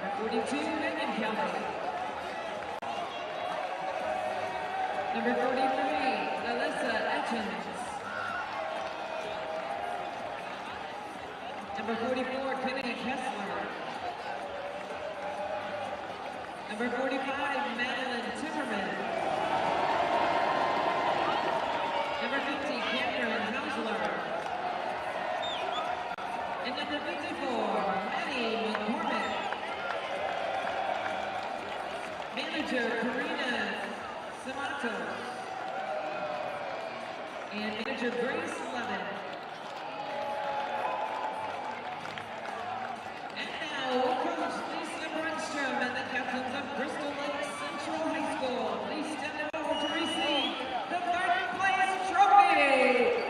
Number 42, Megan Kelly. Number 43, Alyssa Etchins. Number 44, Kenny Kessler. Number 45, Madeline Timmerman. Number 50, Cameron Hausler. And number 54, Maddie McCormick. Manager, Karina Samatos. And manager, Grace Levin. And now, Coach Lisa Brunstrom and the captains of Bristol Lake Central High School. Please stand over to receive the third place trophy.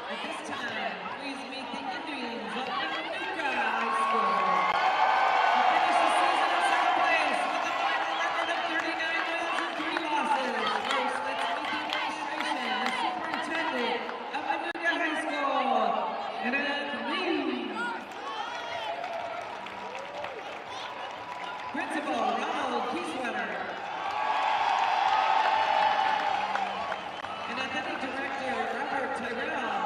At this time, please meet the Indians of Minooka High School. Who finished the season in second place with a final record of 39 wins and 3 losses. First, let's meet the administration, the superintendent of Minooka High School, Kenneth Lee. Principal Ronald Kieswetter. And athletic director Robert Tyrell.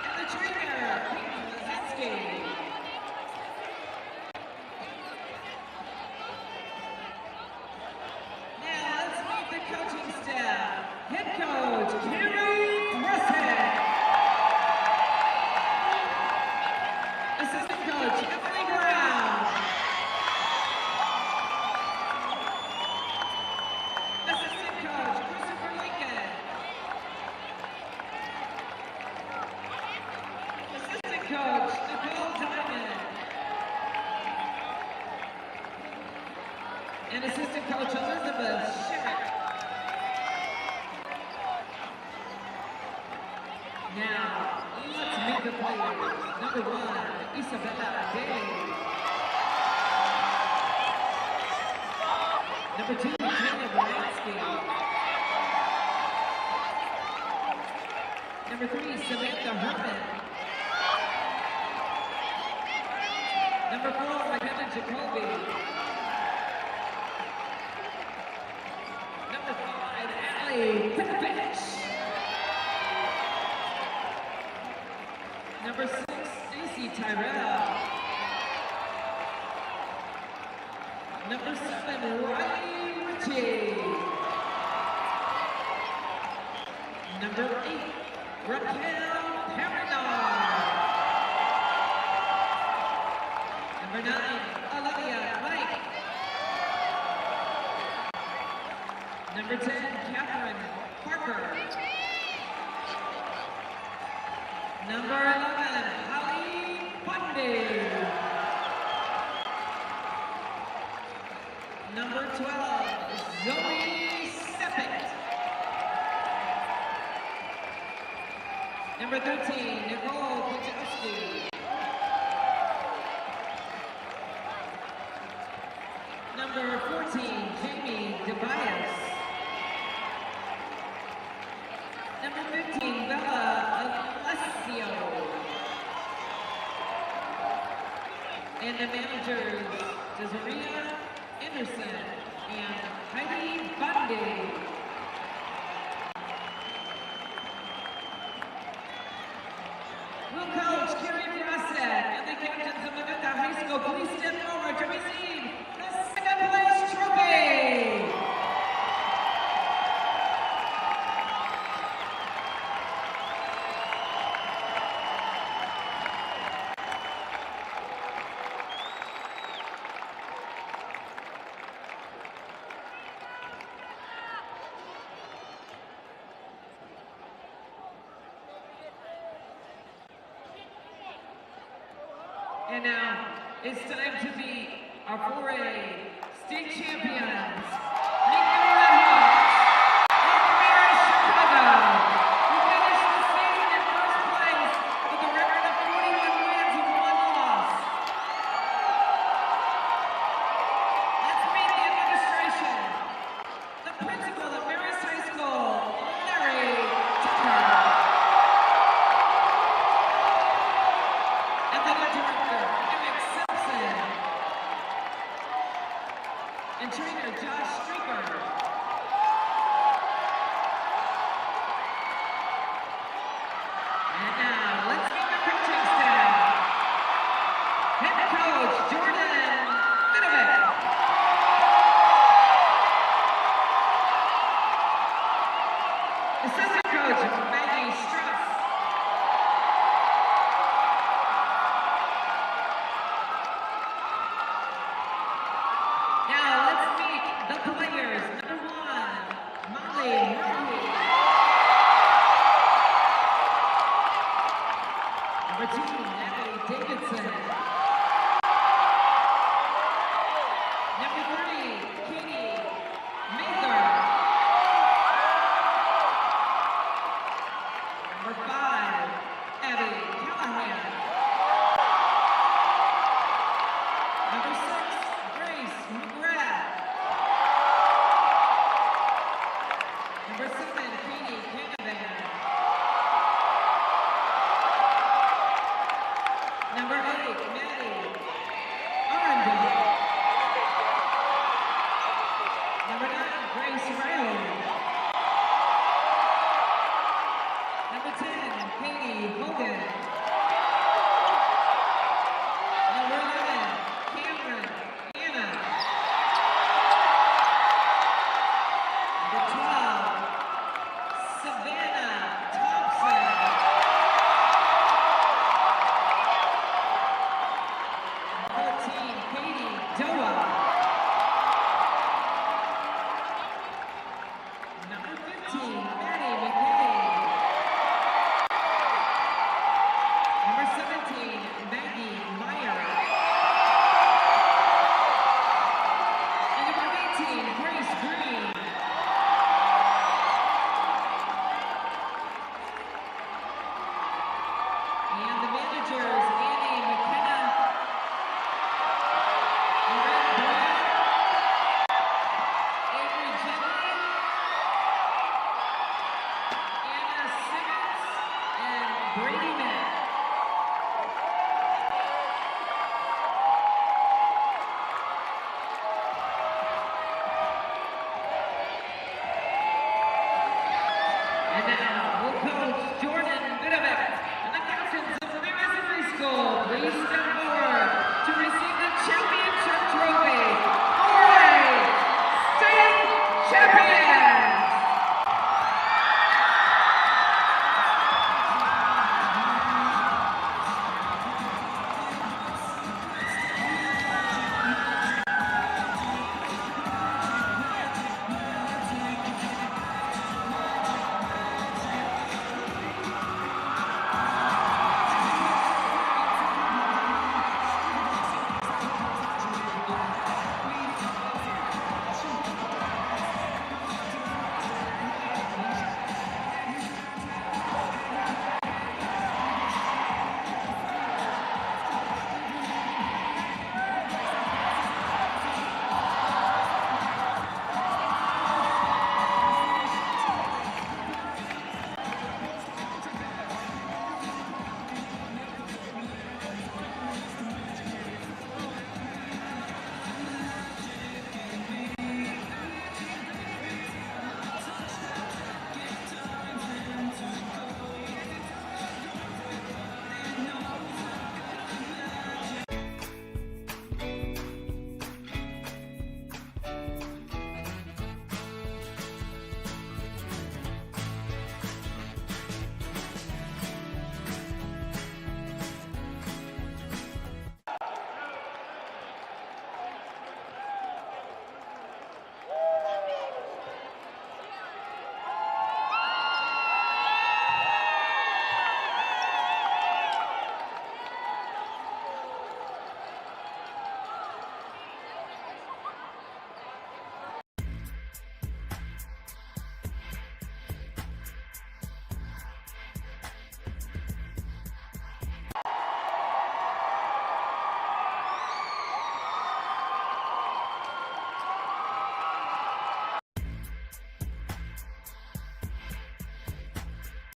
And the trainer, Peyton Lazinski. Now let's meet the coaching staff. Head coach, Carrie Preston. Assistant coach, Emily Brown. Assistant coach, Christopher Lincoln. Assistant coach, Nicole Diamond. And assistant coach, Elizabeth Sherrick. Now, let's meet the players. Number 1, Isabella Day. Number 2, Taylor Bransky. Number 3, Samantha Herman. Number 4, McKenna Jacoby. Number 5, Allie Pipovich. Number 6, Stacy Tyrell. Number 7, Riley Ritchie. Number 8, Raquel Perinar. Number 9, Olivia Mike. Number 10, Catherine Parker. Number 11, Holly Bundy. Number 12, Zoe Sepik. Number 13, Nicole Kuchowski. Number 14, Jamie DeBias. Number 15, Bella Alessio. And the managers, Desiree Anderson and Heidi Bundy. Will coach Carrie Brasek and the captains of Minooka High School please step forward to receive the second place trophy. And now it's time to meet our 4A state champions, Minooka Redhawks of Marist, Chicago, who finished the season in first place with a record of 41 wins and 1 loss. Let's meet the administration. The principal of Marist High School, Larry Tucker. Athletic director, Eric Simpson. And trainer, Josh Streaker. And now, let's meet the coaching staff. Head coach, Jordan Minovic. Assistant coach, Maggie Strauss. Now let's meet the players. Number 1, Molly Murphy. Number 2, Natalie Davidson. Number 3, Katie Mather. Number 5, Abby Callahan. Number 6, Grace McGrath. Number 7, Katie Canavan. Number 8, Maddie Arundel. Number 9, Grace Riley. Number 10, Katie Hogan. Number 11, Cameron Anna. Number 12, Savannah Thompson. Number 14, Katie Doa. Number 15,